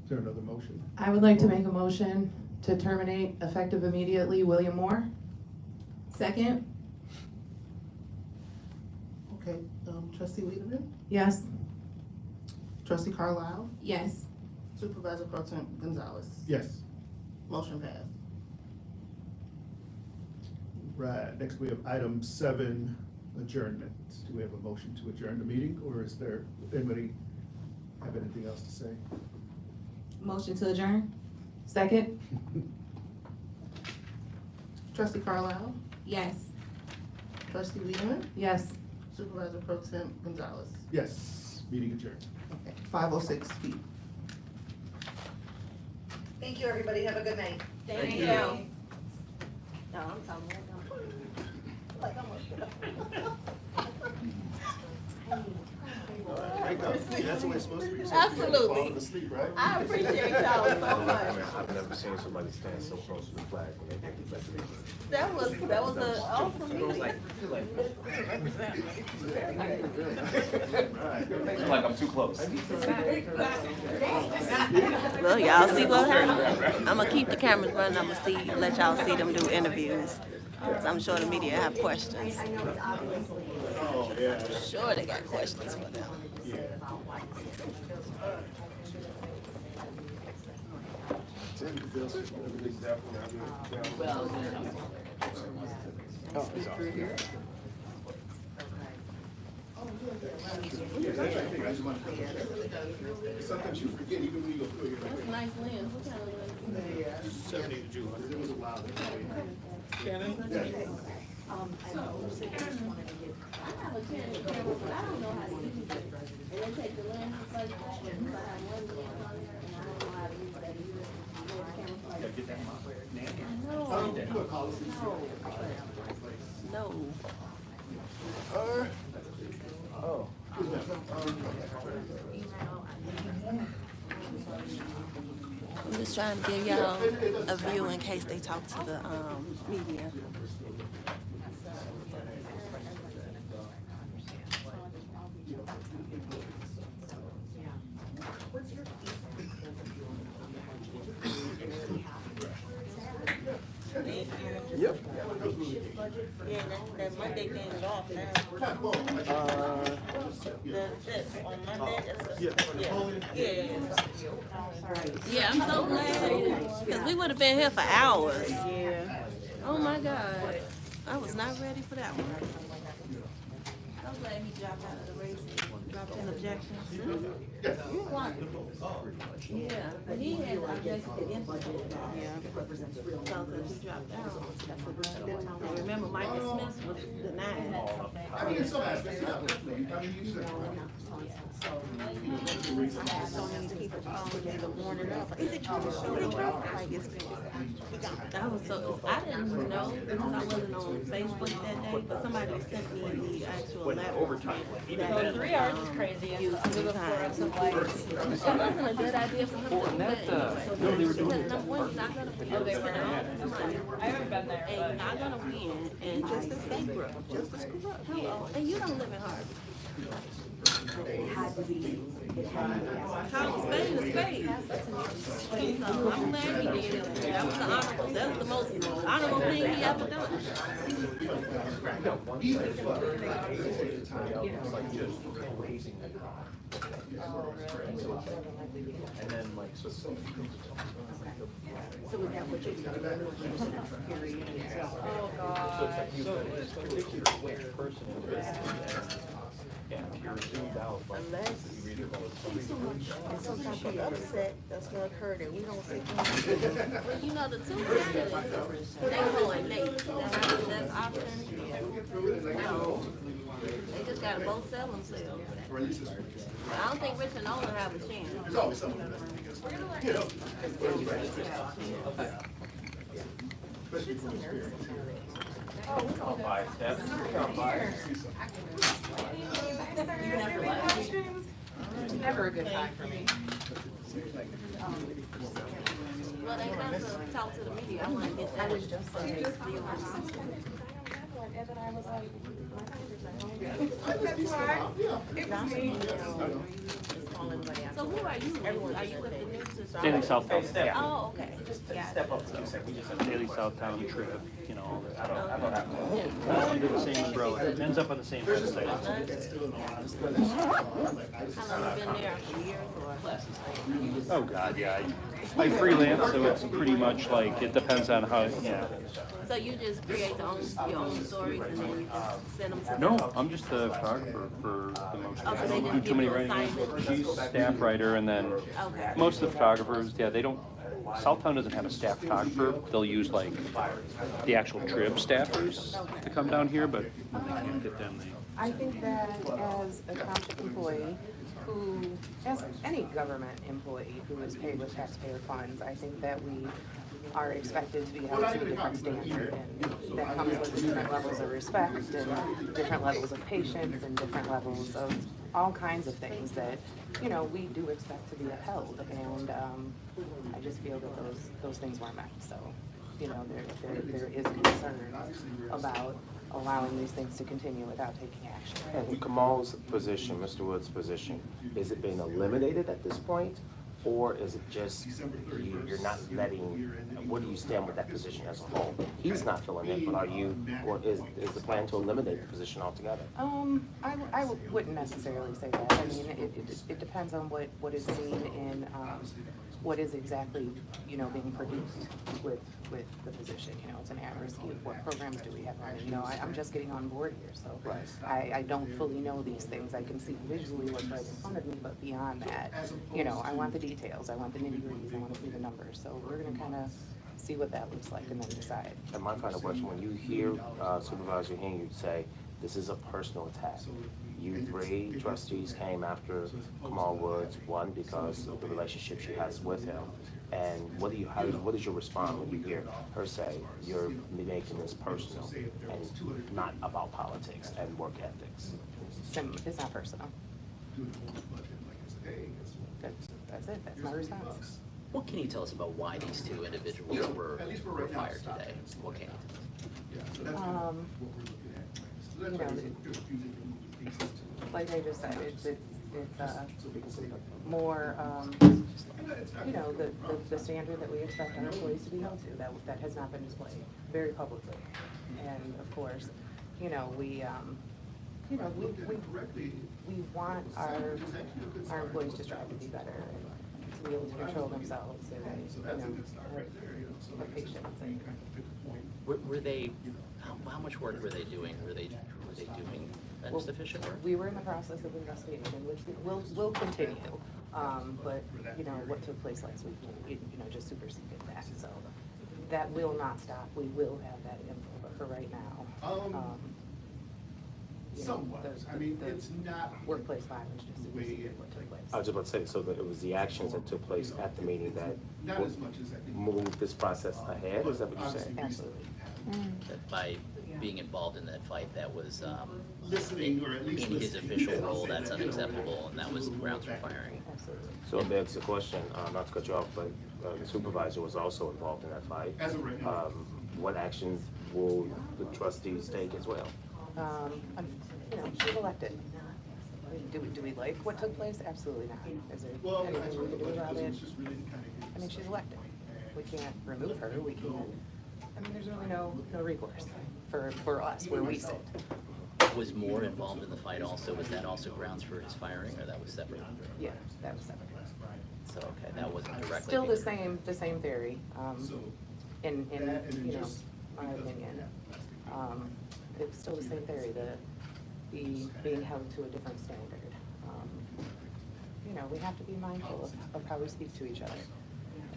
Is there another motion? I would like to make a motion to terminate effective immediately William Moore. Second? Okay, trustee Wiedemann, Yes. trustee Carlisle, Yes. supervisor pro tem Gonzalez. Yes. Motion passed. Right, next we have item 7, adjournment. Do we have a motion to adjourn the meeting, or is there, anybody have anything else to say? Motion to adjourn? Second? Trustee Carlisle, Yes. trustee Wiedemann, Yes. supervisor pro tem Gonzalez. Yes, meeting adjourned. Okay, 5:06 p.m. Thank you, everybody. Have a good night. Thank you. No, I'm talking like Wake up. That's the way it's supposed to be. Absolutely. Falling asleep, right? I appreciate y'all so much. I've never seen somebody stand so close to the flag when they get the message. That was an awesome meeting. Like I'm too close. Well, y'all see what happened? I'm gonna keep the cameras running. I'm gonna let y'all see them do interviews. 'Cause I'm sure the media have questions. Oh, yeah. Sure, they got questions for them. Sometimes you forget, even when you go through it. That's a nice lens. What kind of lens? 70 to 200. It was a while ago. I have a Canon camera, but I don't know how to use it. And they take the lens and such, but I have one lens on there, and I don't know how to use that either. No. I'm just trying to give y'all a view in case they talk to the media. Yep. Yeah, that Monday thing is off now. This, on Monday, Yeah, I'm so glad, because we would have been here for hours. Yeah. Oh my God, I was not ready for that one. I'm glad he dropped out of the race and dropped his objections. Yeah, but he had objections against it. Yeah. Because he dropped out. And remember, Michael Smith was denied. I mean, in some aspects, yeah, definitely. I mean, you said. So many people calling me the morning of, is it troubleshooting? Like, it's been, I was so, I didn't know because I wasn't on Facebook that day, but somebody sent me the actual letter. So 3 hours is crazy. I'm looking for some like. It wasn't a good idea for him to do that anyway. Because number one, he's not gonna win. Oh, they were not? I haven't been there, And but. you're not gonna win, and just as Bankrupt. Hello, and you don't live in Harvey. Call a spade a spade. So I'm glad he did it. That was the honorable, that was the most honorable thing he ever done. And then like, so. so is that what you're doing? Oh, God. So it's like you particular which person is. Yeah, if you're tuned out, like, you read it all And some type of upset that's gonna occur that we don't see. Well, you know, the two candidates, they going late. That's option. So, they just gotta both sell themselves. I don't think Rich and Nolan have a chance. There's always someone that's, you know. Especially from experience. It's never a good time for me. Well, they come to talk to the media. I wanna get that. So who are you? Are you with the news? Daily Southtown. Yeah. Oh, okay. Just Got step it. up to yourself, we just have Daily Southtown trip, you know, all that. I don't have to. All under the same umbrella. It ends up on the same website. How long you been there? A year or? Oh, God, yeah. I freelance, so it's pretty much like, it depends on how, yeah. So you just create your own stories and then you just send them to them? No, I'm just the photographer for the most. Oh, so I they don't just do give too many you writing. assignments? She's staff writer, and then Okay. most of the photographers, yeah, they don't, Southtown doesn't have a staff photographer. They'll use like the actual trib staffers to come down here, but we can't get them. I think that as a township employee who, as any government employee who is paid with taxpayer funds, I think that we are expected to be held to a different standard, and that comes with different levels of respect and different levels of patience and different levels of all kinds of things that, you know, we do expect to be upheld, and I just feel that those things weren't met, so, you know, there is concern about allowing these things to continue without taking action. And Kamal's position, Mr. Wood's position, is it being eliminated at this point? Or is it just you're not letting, where do you stand with that position as a whole? He's not filling it, but are you, or is the plan to eliminate the position altogether? I wouldn't necessarily say that. I mean, it depends on what is seen in, what is exactly, you know, being produced with the position. You know, it's an at-risk youth. What programs do we have running? You know, I'm just getting on board here, so I don't fully know these things. I can see visually what's right in front of me, but beyond that, you know, I want the details. I want the nitty-gritties. I want to see the numbers. So we're gonna kind of see what that looks like and then decide. And my final question, when you hear Supervisor Henyard say, this is a personal attack, you three trustees came after Kamal Woods, one, because of the relationship she has with him, and what is your response when you hear her say, you're making this personal and not about politics and work ethics? It's not personal. That's it. That's my response. What can you tell us about why these two individuals were fired today? What can you tell us? You know, like I just said, it's more, you know, the standard that we expect our employees to be held to, that has not been displayed very publicly. And of course, you know, we want our employees to strive to be better and to be able to control themselves and, you know, have patience. Were they, how much work were they doing? Were they doing insufficient work? We were in the process of investigation, which will continue. But, you know, what took place last week, you know, just superseded that. So that will not stop. We will have that info, but for right now, you know, it's not workplace violence just superseded what took place. I was just about to say, so that it was the actions that took place at the meeting that moved this process ahead, is that what you're saying? Absolutely. That by being involved in that fight, that was listening, or at least in his official role, that's unacceptable, and that was grounds for firing. Absolutely. So it begs the question, not to cut you off, but the supervisor was also involved in that fight. As of right now. What actions will the trustees take as well? You know, she's elected. Do we like what took place? Absolutely not. Is there anything we can do about it? I mean, she's elected. We can't remove her. We can't. I mean, there's really no recourse for us where we sit. Was Moore involved in the fight also? Was that also grounds for his firing, or that was separate? Yeah, that was separate. So, okay, that wasn't directly. Still the same theory. In you know, my opinion, it's still the same theory. Being held to a different standard. You know, we have to be mindful of how we speak to each other.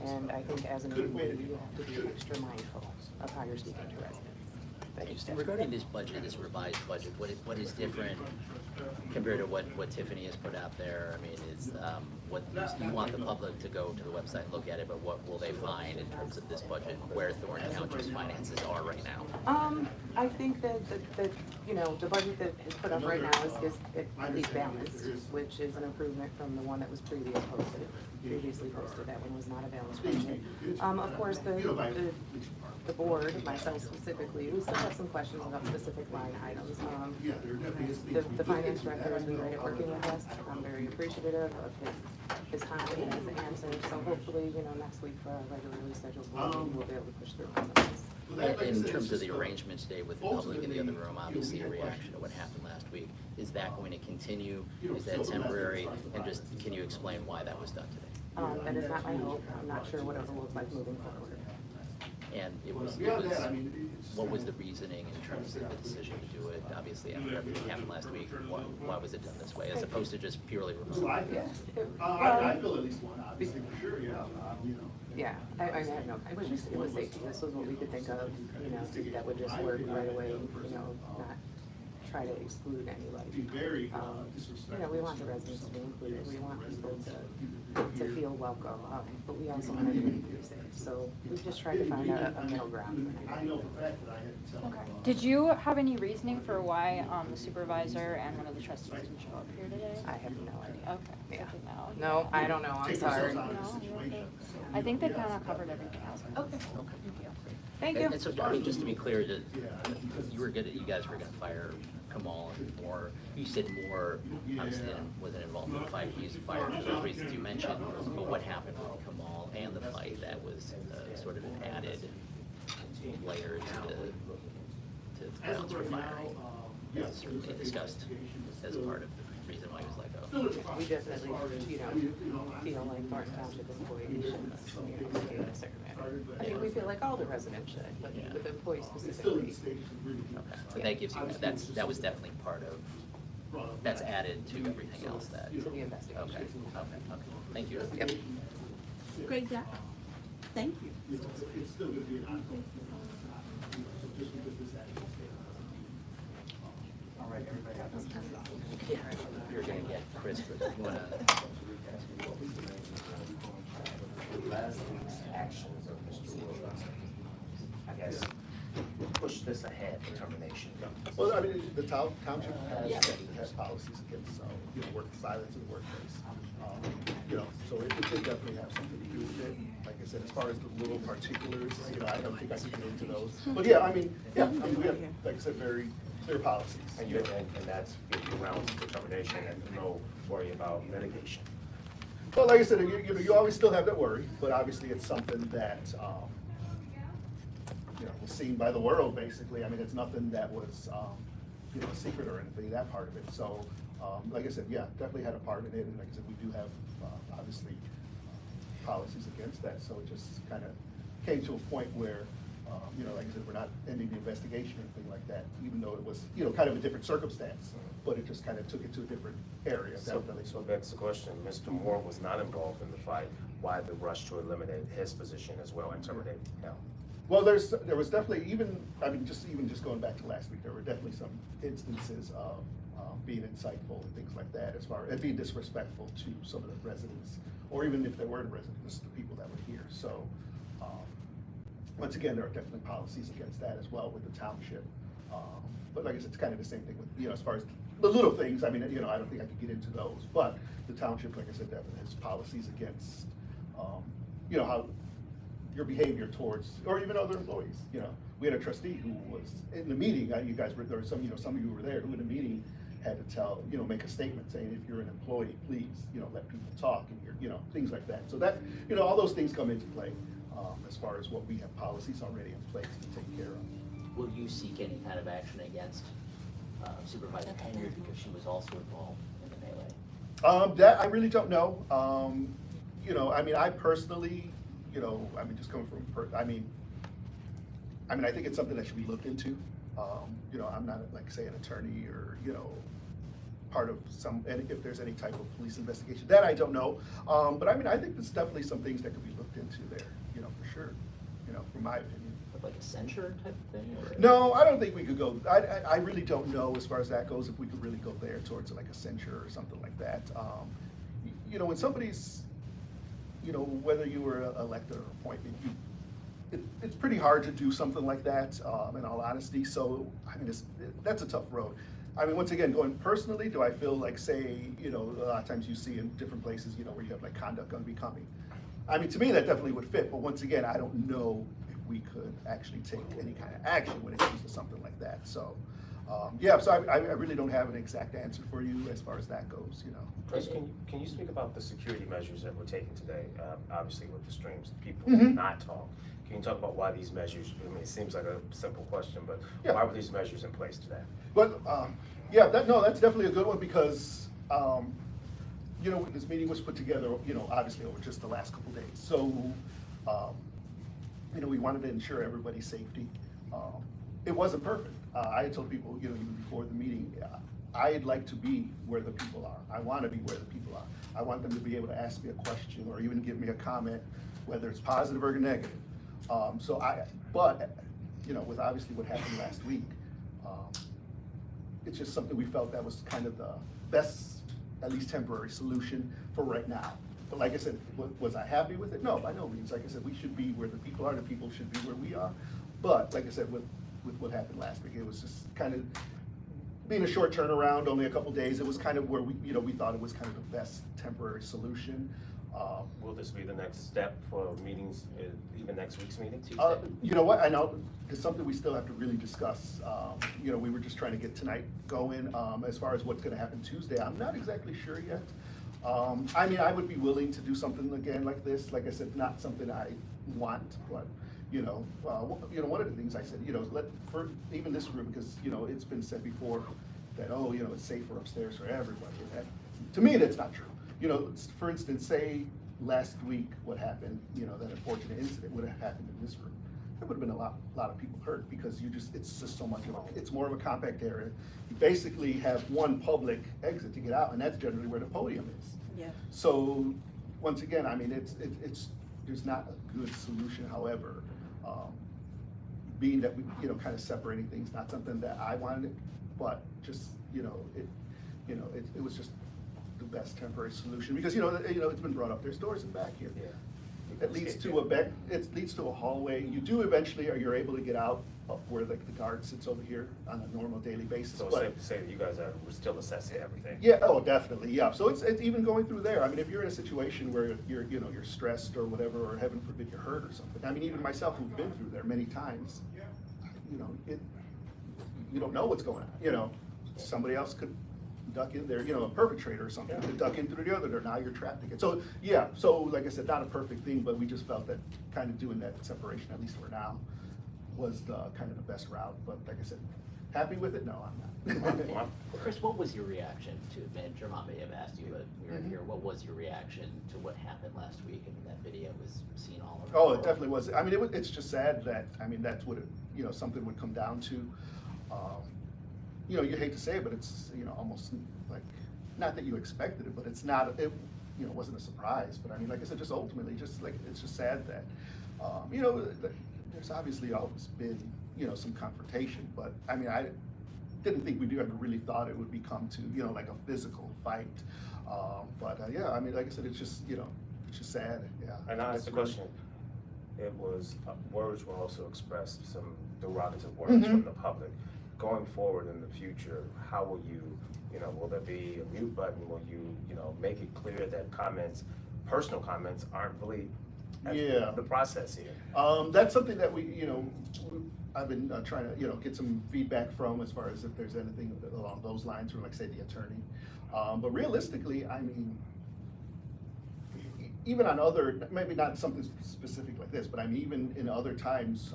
And I think as an employee, you have to be extra mindful of how you're speaking to residents. Regarding this budget, this revised budget, what is different compared to what Tiffany has put out there? I mean, is what you want the public to go to the website and look at it, but what will they find in terms of this budget, where Thornton Township's finances are right now? I think that you know, the budget that is put up right now is at least balanced, which is an improvement from the one that was previously posted. That one was not a balanced budget. Of course, the board, myself specifically, we still have some questions about specific line items. The finance director has been great at working with us. I'm very appreciative of his time and his answers, so hopefully, next week for our regularly scheduled board meeting, we'll be able to push through some of this. In terms of the arrangement today with the public in the other room, obviously a reaction to what happened last week, is that going to continue? Is that temporary? And just, can you explain why that was done today? That is not my hope. I'm not sure what it will look like moving forward. And what was the reasoning in terms of the decision to do it? Obviously, after everything happened last week, why was it done this way, as opposed to just purely remote? I feel at least one, obviously, for sure, yeah, Yeah, I have no, it was safety. This was what we could think of, that would just work right away, not try to exclude anybody. We want the residents to be included. We want people to feel welcome, but we also want everybody to be safe. So we've just tried to find a middle ground. I know for a fact that I had to tell. Okay. Did you have any reasoning for why the supervisor and one of the trustees didn't show up here today? I have no idea. Okay. Yeah. Good to know. No, I don't know. I'm sorry. No, you're okay. I think they kind of covered everything else. Okay. Thank you. Thank you. And so, I mean, just to be clear, that you guys were gonna fire Kamal and Moore. You said Moore obviously wasn't involved in the fight. He was fired for those reasons you mentioned. But what happened with Kamal and the fight, that was sort of an added layer to the grounds for firing. That's certainly discussed as part of the reason why he was let go. We definitely, feel like Martin Township employees should, behave in a certain manner. I mean, we feel like all the residents should, but with employees specifically. Okay, but that gives you, that was definitely part of, that's added to everything else that. To the investigation. Okay, thank you. Yep. Great job. Thank you. It's still gonna be an ongoing, so just because this action is All right, everybody have this. You're gonna get Chris, but you wanna. Last week's actions of Mr. Williams, I guess, push this ahead, determination. Well, I mean, the township has policies against, work violence in the workplace. So it did definitely have something to do with it. Like I said, as far as the little particulars, I don't think I can get into those. But we have, like I said, very clear policies. And that's your grounds for determination and no worry about litigation. Well, like I said, you always still have that worry, but obviously it's something that, was seen by the world, basically. I mean, it's nothing that was, a secret or anything, that part of it. So, like I said, definitely had a part in it. And like I said, we do have, obviously, policies against that. So it just kind of came to a point where, like I said, we're not ending the investigation or anything like that, even though it was, kind of a different circumstance. But it just kind of took it to a different area, definitely. So that's the question. Mr. Moore was not involved in the fight. Why the rush to eliminate his position as well and terminate him? Well, there was definitely, just going back to last week, there were definitely some instances of being insightful and things like that, as far as being disrespectful to some of the residents, or even if they weren't residents, the people that were here. So, once again, there are definitely policies against that as well with the township. But like I said, it's kind of the same thing with, as far as the little things. I mean, I don't think I could get into those, but the township, like I said, definitely has policies against, how your behavior towards, or even other employees. We had a trustee who was in the meeting. You guys were there. Some of you were there. Who in the meeting had to tell, make a statement saying, if you're an employee, please, let people talk, and things like that. So that, all those things come into play as far as what we have policies already in place to take care of. Will you seek any kind of action against Supervisor Henyard because she was also involved in the melee? That I really don't know. I personally, just coming from, I think it's something that should be looked into. I'm not like, say, an attorney or, part of if there's any type of police investigation, that I don't know. But I think there's definitely some things that could be looked into there, for sure, from my opinion. Like a censure type of thing? Or? No, I don't think we could go, I really don't know as far as that goes, if we could really go there towards like a censure or something like that. When somebody's, whether you were elected or appointed, it's pretty hard to do something like that, in all honesty. So, that's a tough road. Once again, going personally, do I feel like, say, a lot of times you see in different places, where you have like conduct unbecoming. To me, that definitely would fit, but once again, I don't know if we could actually take any kind of action when it comes to something like that. So, Yeah, so I really don't have an exact answer for you as far as that goes, you know. Chris, can you speak about the security measures that were taken today? Obviously with the streams, people Mhm. did not talk. Can you talk about why these measures, I mean, it seems like a simple question, but Yeah. why were these measures in place today? But, yeah, that's definitely a good one because, you know, this meeting was put together, you know, obviously over just the last couple days. So, you know, we wanted to ensure everybody's safety. It wasn't perfect. I had told people, you know, even before the meeting, I'd like to be where the people are. I want to be where the people are. I want them to be able to ask me a question or even give me a comment, whether it's positive or negative. But, you know, with obviously what happened last week, it's just something we felt that was kind of the best, at least temporary solution for right now. But like I said, was I happy with it? No, by no means. Like I said, we should be where the people are, the people should be where we are. But like I said, with what happened last week, it was just kind of being a short turnaround, only a couple days. It was kind of where we thought it was kind of the best temporary solution. Will this be the next step for meetings, even next week's meeting? You know what, I know it's something we still have to really discuss. You know, we were just trying to get tonight going. As far as what's gonna happen Tuesday, I'm not exactly sure yet. I mean, I would be willing to do something again like this. Like I said, not something I want, but you know, one of the things I said, you know, for even this room, because you know, it's been said before that, oh, you know, it's safer upstairs for everybody. To me, that's not true. You know, for instance, say last week what happened, you know, that unfortunate incident would have happened in this room. There would have been a lot of people hurt because it's just so much it's more of a compact area. You basically have one public exit to get out, and that's generally where the podium is. Yeah. So, once again, I mean, there's not a good solution. However, being that we, you know, kind of separating things, not something that I wanted, but just, you know, it was just the best temporary solution because, you know, it's been brought up. There's doors in back here. Yeah. It leads to it leads to a hallway. You do eventually, you're able to get out up where like the guard sits over here on a normal daily basis. So it's safe to say that you guys we're still assessing everything? Yeah, oh, definitely, yeah. So it's even going through there. I mean, if you're in a situation where you're stressed or whatever, or heaven forbid you're hurt or something. I mean, even myself, who've been through there many times, you know, you don't know what's going on. You know, somebody else could duck in there, you know, a perpetrator or something could duck in through the other door. Now you're trapped again. So yeah, so like I said, not a perfect thing, but we just felt that kind of doing that separation, at least for now, was the kind of the best route. But like I said, happy with it? No, I'm not. Chris, what was your reaction to, and Jermon may have asked you, but we were here, what was your reaction to what happened last week? I mean, that video was seen all over. Oh, it definitely was. I mean, it's just sad that, I mean, that's what it, you know, something would come down to. You know, you hate to say it, but it's, you know, almost like, not that you expected it, but it's not, it, you know, wasn't a surprise. But I mean, like I said, just ultimately, just like, it's just sad that, you know, there's obviously always been, you know, some confrontation, but I mean, I didn't think we'd ever really thought it would become to, you know, like a physical fight. Yeah, I mean, like I said, it's just, you know, it's just sad, yeah. And I asked the question, it was, words were also expressed, some derogative words from the public. Going forward in the future, how will you, you know, will there be a mute button? Will you, you know, make it clear that comments, personal comments, aren't really the process here? That's something that we, you know, I've been trying to, you know, get some feedback from as far as if there's anything along those lines from, like, say, the attorney. But realistically, I mean, even on other, maybe not something specific like this, but I mean, even in other times,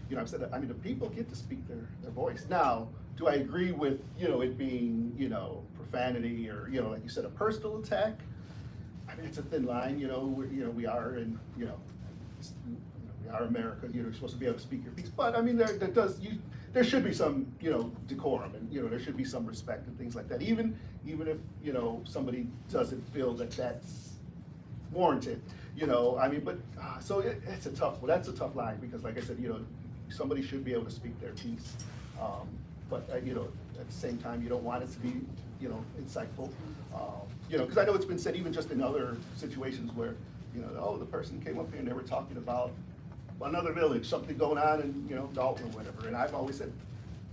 you know, I've said that, I mean, the people get to speak their voice. Now, do I agree with, you know, it being, you know, profanity or, you know, like you said, a personal attack? I mean, it's a thin line, you know, we are in, you know, we are America, you know, you're supposed to be able to speak your piece. But I mean, there should be some, you know, decorum and, you know, there should be some respect and things like that. Even if, you know, somebody doesn't feel that that's warranted, you know, I mean, but, so it's a tough, well, that's a tough line because like I said, you know, somebody should be able to speak their piece. But you know, at the same time, you don't want it to be, you know, insightful. You know, because I know it's been said even just in other situations where, you know, oh, the person came up here and they were talking about another village, something going on in, you know, Dalton or whatever. And I've always said,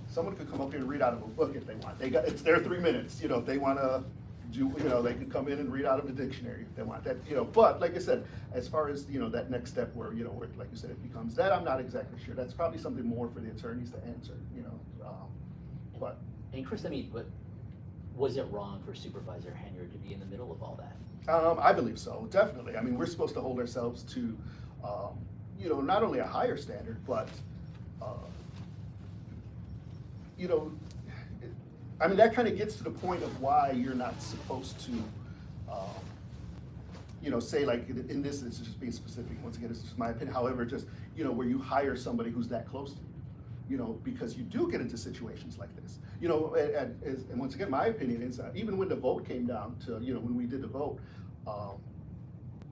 someone could come up here and read out of a book if they want. It's their 3 minutes. You know, if they want to do, you know, they could come in and read out of the dictionary if they want that, you know. But like I said, as far as, you know, that next step where, you know, where, like you said, it becomes that, I'm not exactly sure. That's probably something more for the attorneys to answer, you know. but. And Chris, I mean, but was it wrong for Supervisor Henyard to be in the middle of all that? I believe so, definitely. I mean, we're supposed to hold ourselves to, you know, not only a higher standard, but, you know, I mean, that kind of gets to the point of why you're not supposed to, you know, say like, in this instance, just being specific, once again, it's just my opinion, however, just, you know, where you hire somebody who's that close to you. You know, because you do get into situations like this. You know, and once again, my opinion is, even when the vote came down to, you know, when we did the vote,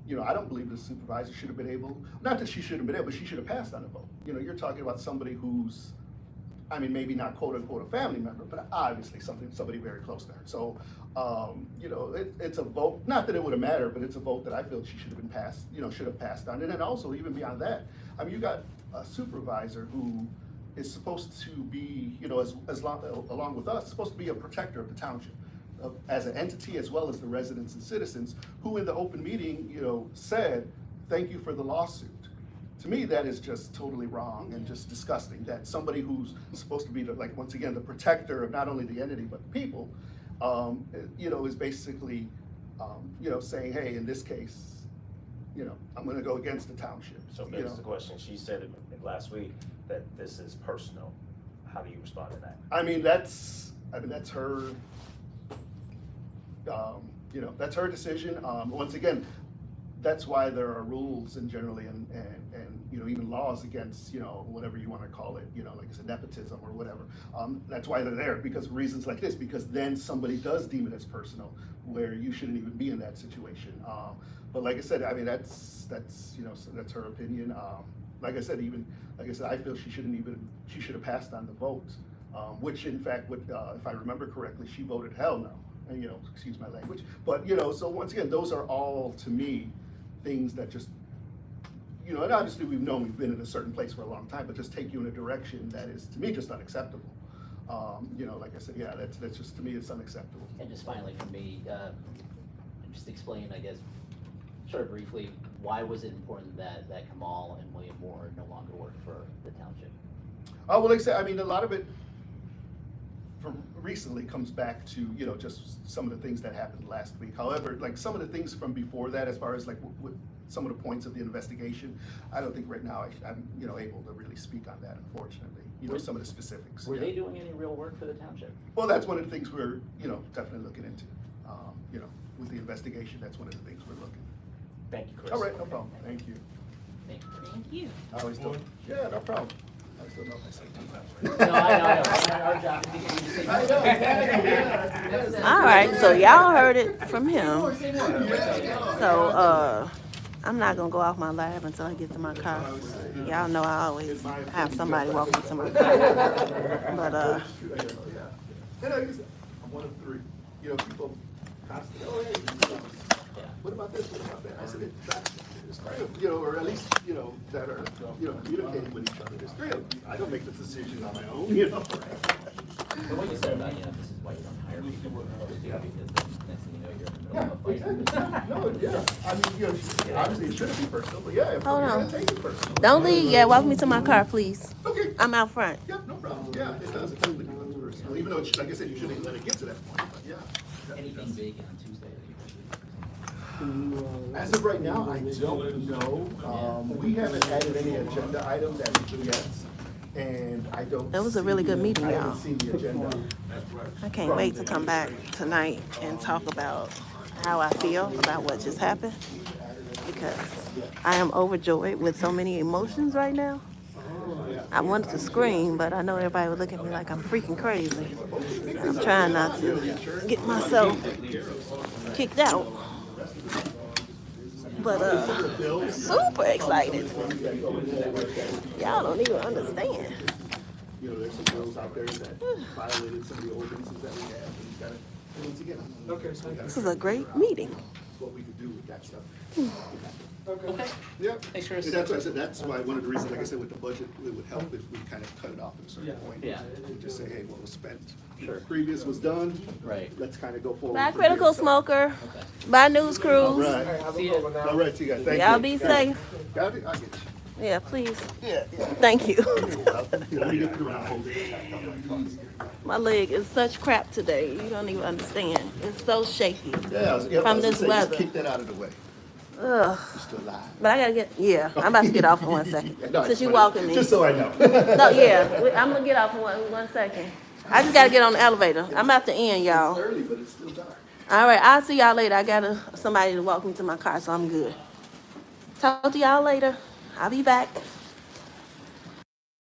you know, I don't believe the supervisor should have been able, not that she should have been able, but she should have passed on the vote. You know, you're talking about somebody who's, I mean, maybe not quote unquote a family member, but obviously somebody very close to her. So, you know, it's a vote, not that it would have mattered, but it's a vote that I feel she should have been passed, you know, should have passed on. And then also, even beyond that, I mean, you got a supervisor who is supposed to be, you know, along with us, supposed to be a protector of the township, as an entity, as well as the residents and citizens, who in the open meeting, you know, said, thank you for the lawsuit. To me, that is just totally wrong and just disgusting, that somebody who's supposed to be, like, once again, the protector of not only the entity, but the people, you know, is basically, you know, saying, hey, in this case, you know, I'm gonna go against the township. So that's the question. She said it last week that this is personal. How do you respond to that? I mean, that's her, you know, that's her decision. Once again, that's why there are rules and generally, and you know, even laws against, you know, whatever you want to call it, you know, like I said, nepotism or whatever. That's why they're there, because of reasons like this, because then somebody does deem it as personal, where you shouldn't even be in that situation. But like I said, I mean, that's you know, so that's her opinion. Like I said, I feel she should have passed on the vote, which in fact would, if I remember correctly, she voted hell no. And, you know, excuse my language, but you know, so once again, those are all to me things that just, you know, and obviously we've been in a certain place for a long time, but just take you in a direction that is to me just unacceptable. You know, like I said, yeah, that's just, to me, it's unacceptable. And just finally for me, just explain, I guess, sort of briefly, why was it important that Kamal and William Moore no longer work for the township? Well, like I said, I mean, a lot of it from recently comes back to, you know, just some of the things that happened last week. However, like some of the things from before that, as far as like what some of the points of the investigation, I don't think right now I'm, you know, able to really speak on that, unfortunately. You know, some of the specifics. Were they doing any real work for the township? Well, that's one of the things we're, you know, definitely looking into. You know, with the investigation, that's one of the things we're looking. Thank you, Chris. All right, no problem. Thank you. Thank Thank you. I always do. Yeah, no problem. I still know if I say too much. No, I know. Our job is to get you to say. All right, so y'all heard it from him. So, I'm not gonna go off my live until I get to my car. Y'all know I always have somebody walk me to my car. But, I'm one of three. You know, people constantly, oh, hey, what about this, what about that? I said, it's three of them, you know, or at least, you know, that are, you know, communicating with each other. There's three of them. I don't make the decision on my own, you know. But what you said about, you know, this is why you don't hire people with close to you, because next thing you know, you're in the middle of a fight. No, yeah, I mean, you know, obviously it shouldn't be personal, but yeah, if hold you're on. gonna take it personal. Don't leave yet. Walk me to my car, please. Okay. I'm out front. Yeah, no problem. Yeah, it does. It definitely becomes personal, even though, like I said, you shouldn't let it get to that point, but yeah. Anything big on Tuesday that you As of right now, I don't know. We haven't added any agenda items as of yet, and I don't. That was a really good meeting, I y'all. haven't seen the agenda. I can't wait to come back tonight and talk about how I feel about what just happened, because I am overjoyed with so many emotions right now. I wanted to scream, but I know everybody would look at me like I'm freaking crazy. And I'm trying not to get myself kicked out. But super excited. Y'all don't even understand. You know, there's some bills out there that violated some of the ordinances that we have, and you gotta, once again. This is a great meeting. What we could do with that stuff. Okay. Yeah. Thanks, Chris. And that's why I said, that's why one of the reasons, like I said, with the budget, it would help if we kind of cut it off at a certain point. Yeah. And just say, hey, what was spent, Sure. previous was done. Right. Let's kind of go forward. Bye, from here. Critical Smoker. Bye, News All Cruise. right. See ya. All right, see you guys. Thank you. Y'all be safe. Got it? I get you. Yeah, please. Yeah, yeah. Thank you. Let me get through and I'll hold it. My leg is such crap today. You don't even understand. It's so shaky. Yeah, From this weather. Kick that out of the way. Ugh. You're still alive. But I gotta get, yeah, I'm about to get off in 1 second. No, Since you but walking me. Just so I know. No, yeah, I'm gonna get off in 1 second. I just gotta get on the elevator. I'm about to end, y'all. It's early, but it's still dark. All right, I'll see y'all later. I got somebody to walk me to my car, so I'm good. Talk to y'all later. I'll be back.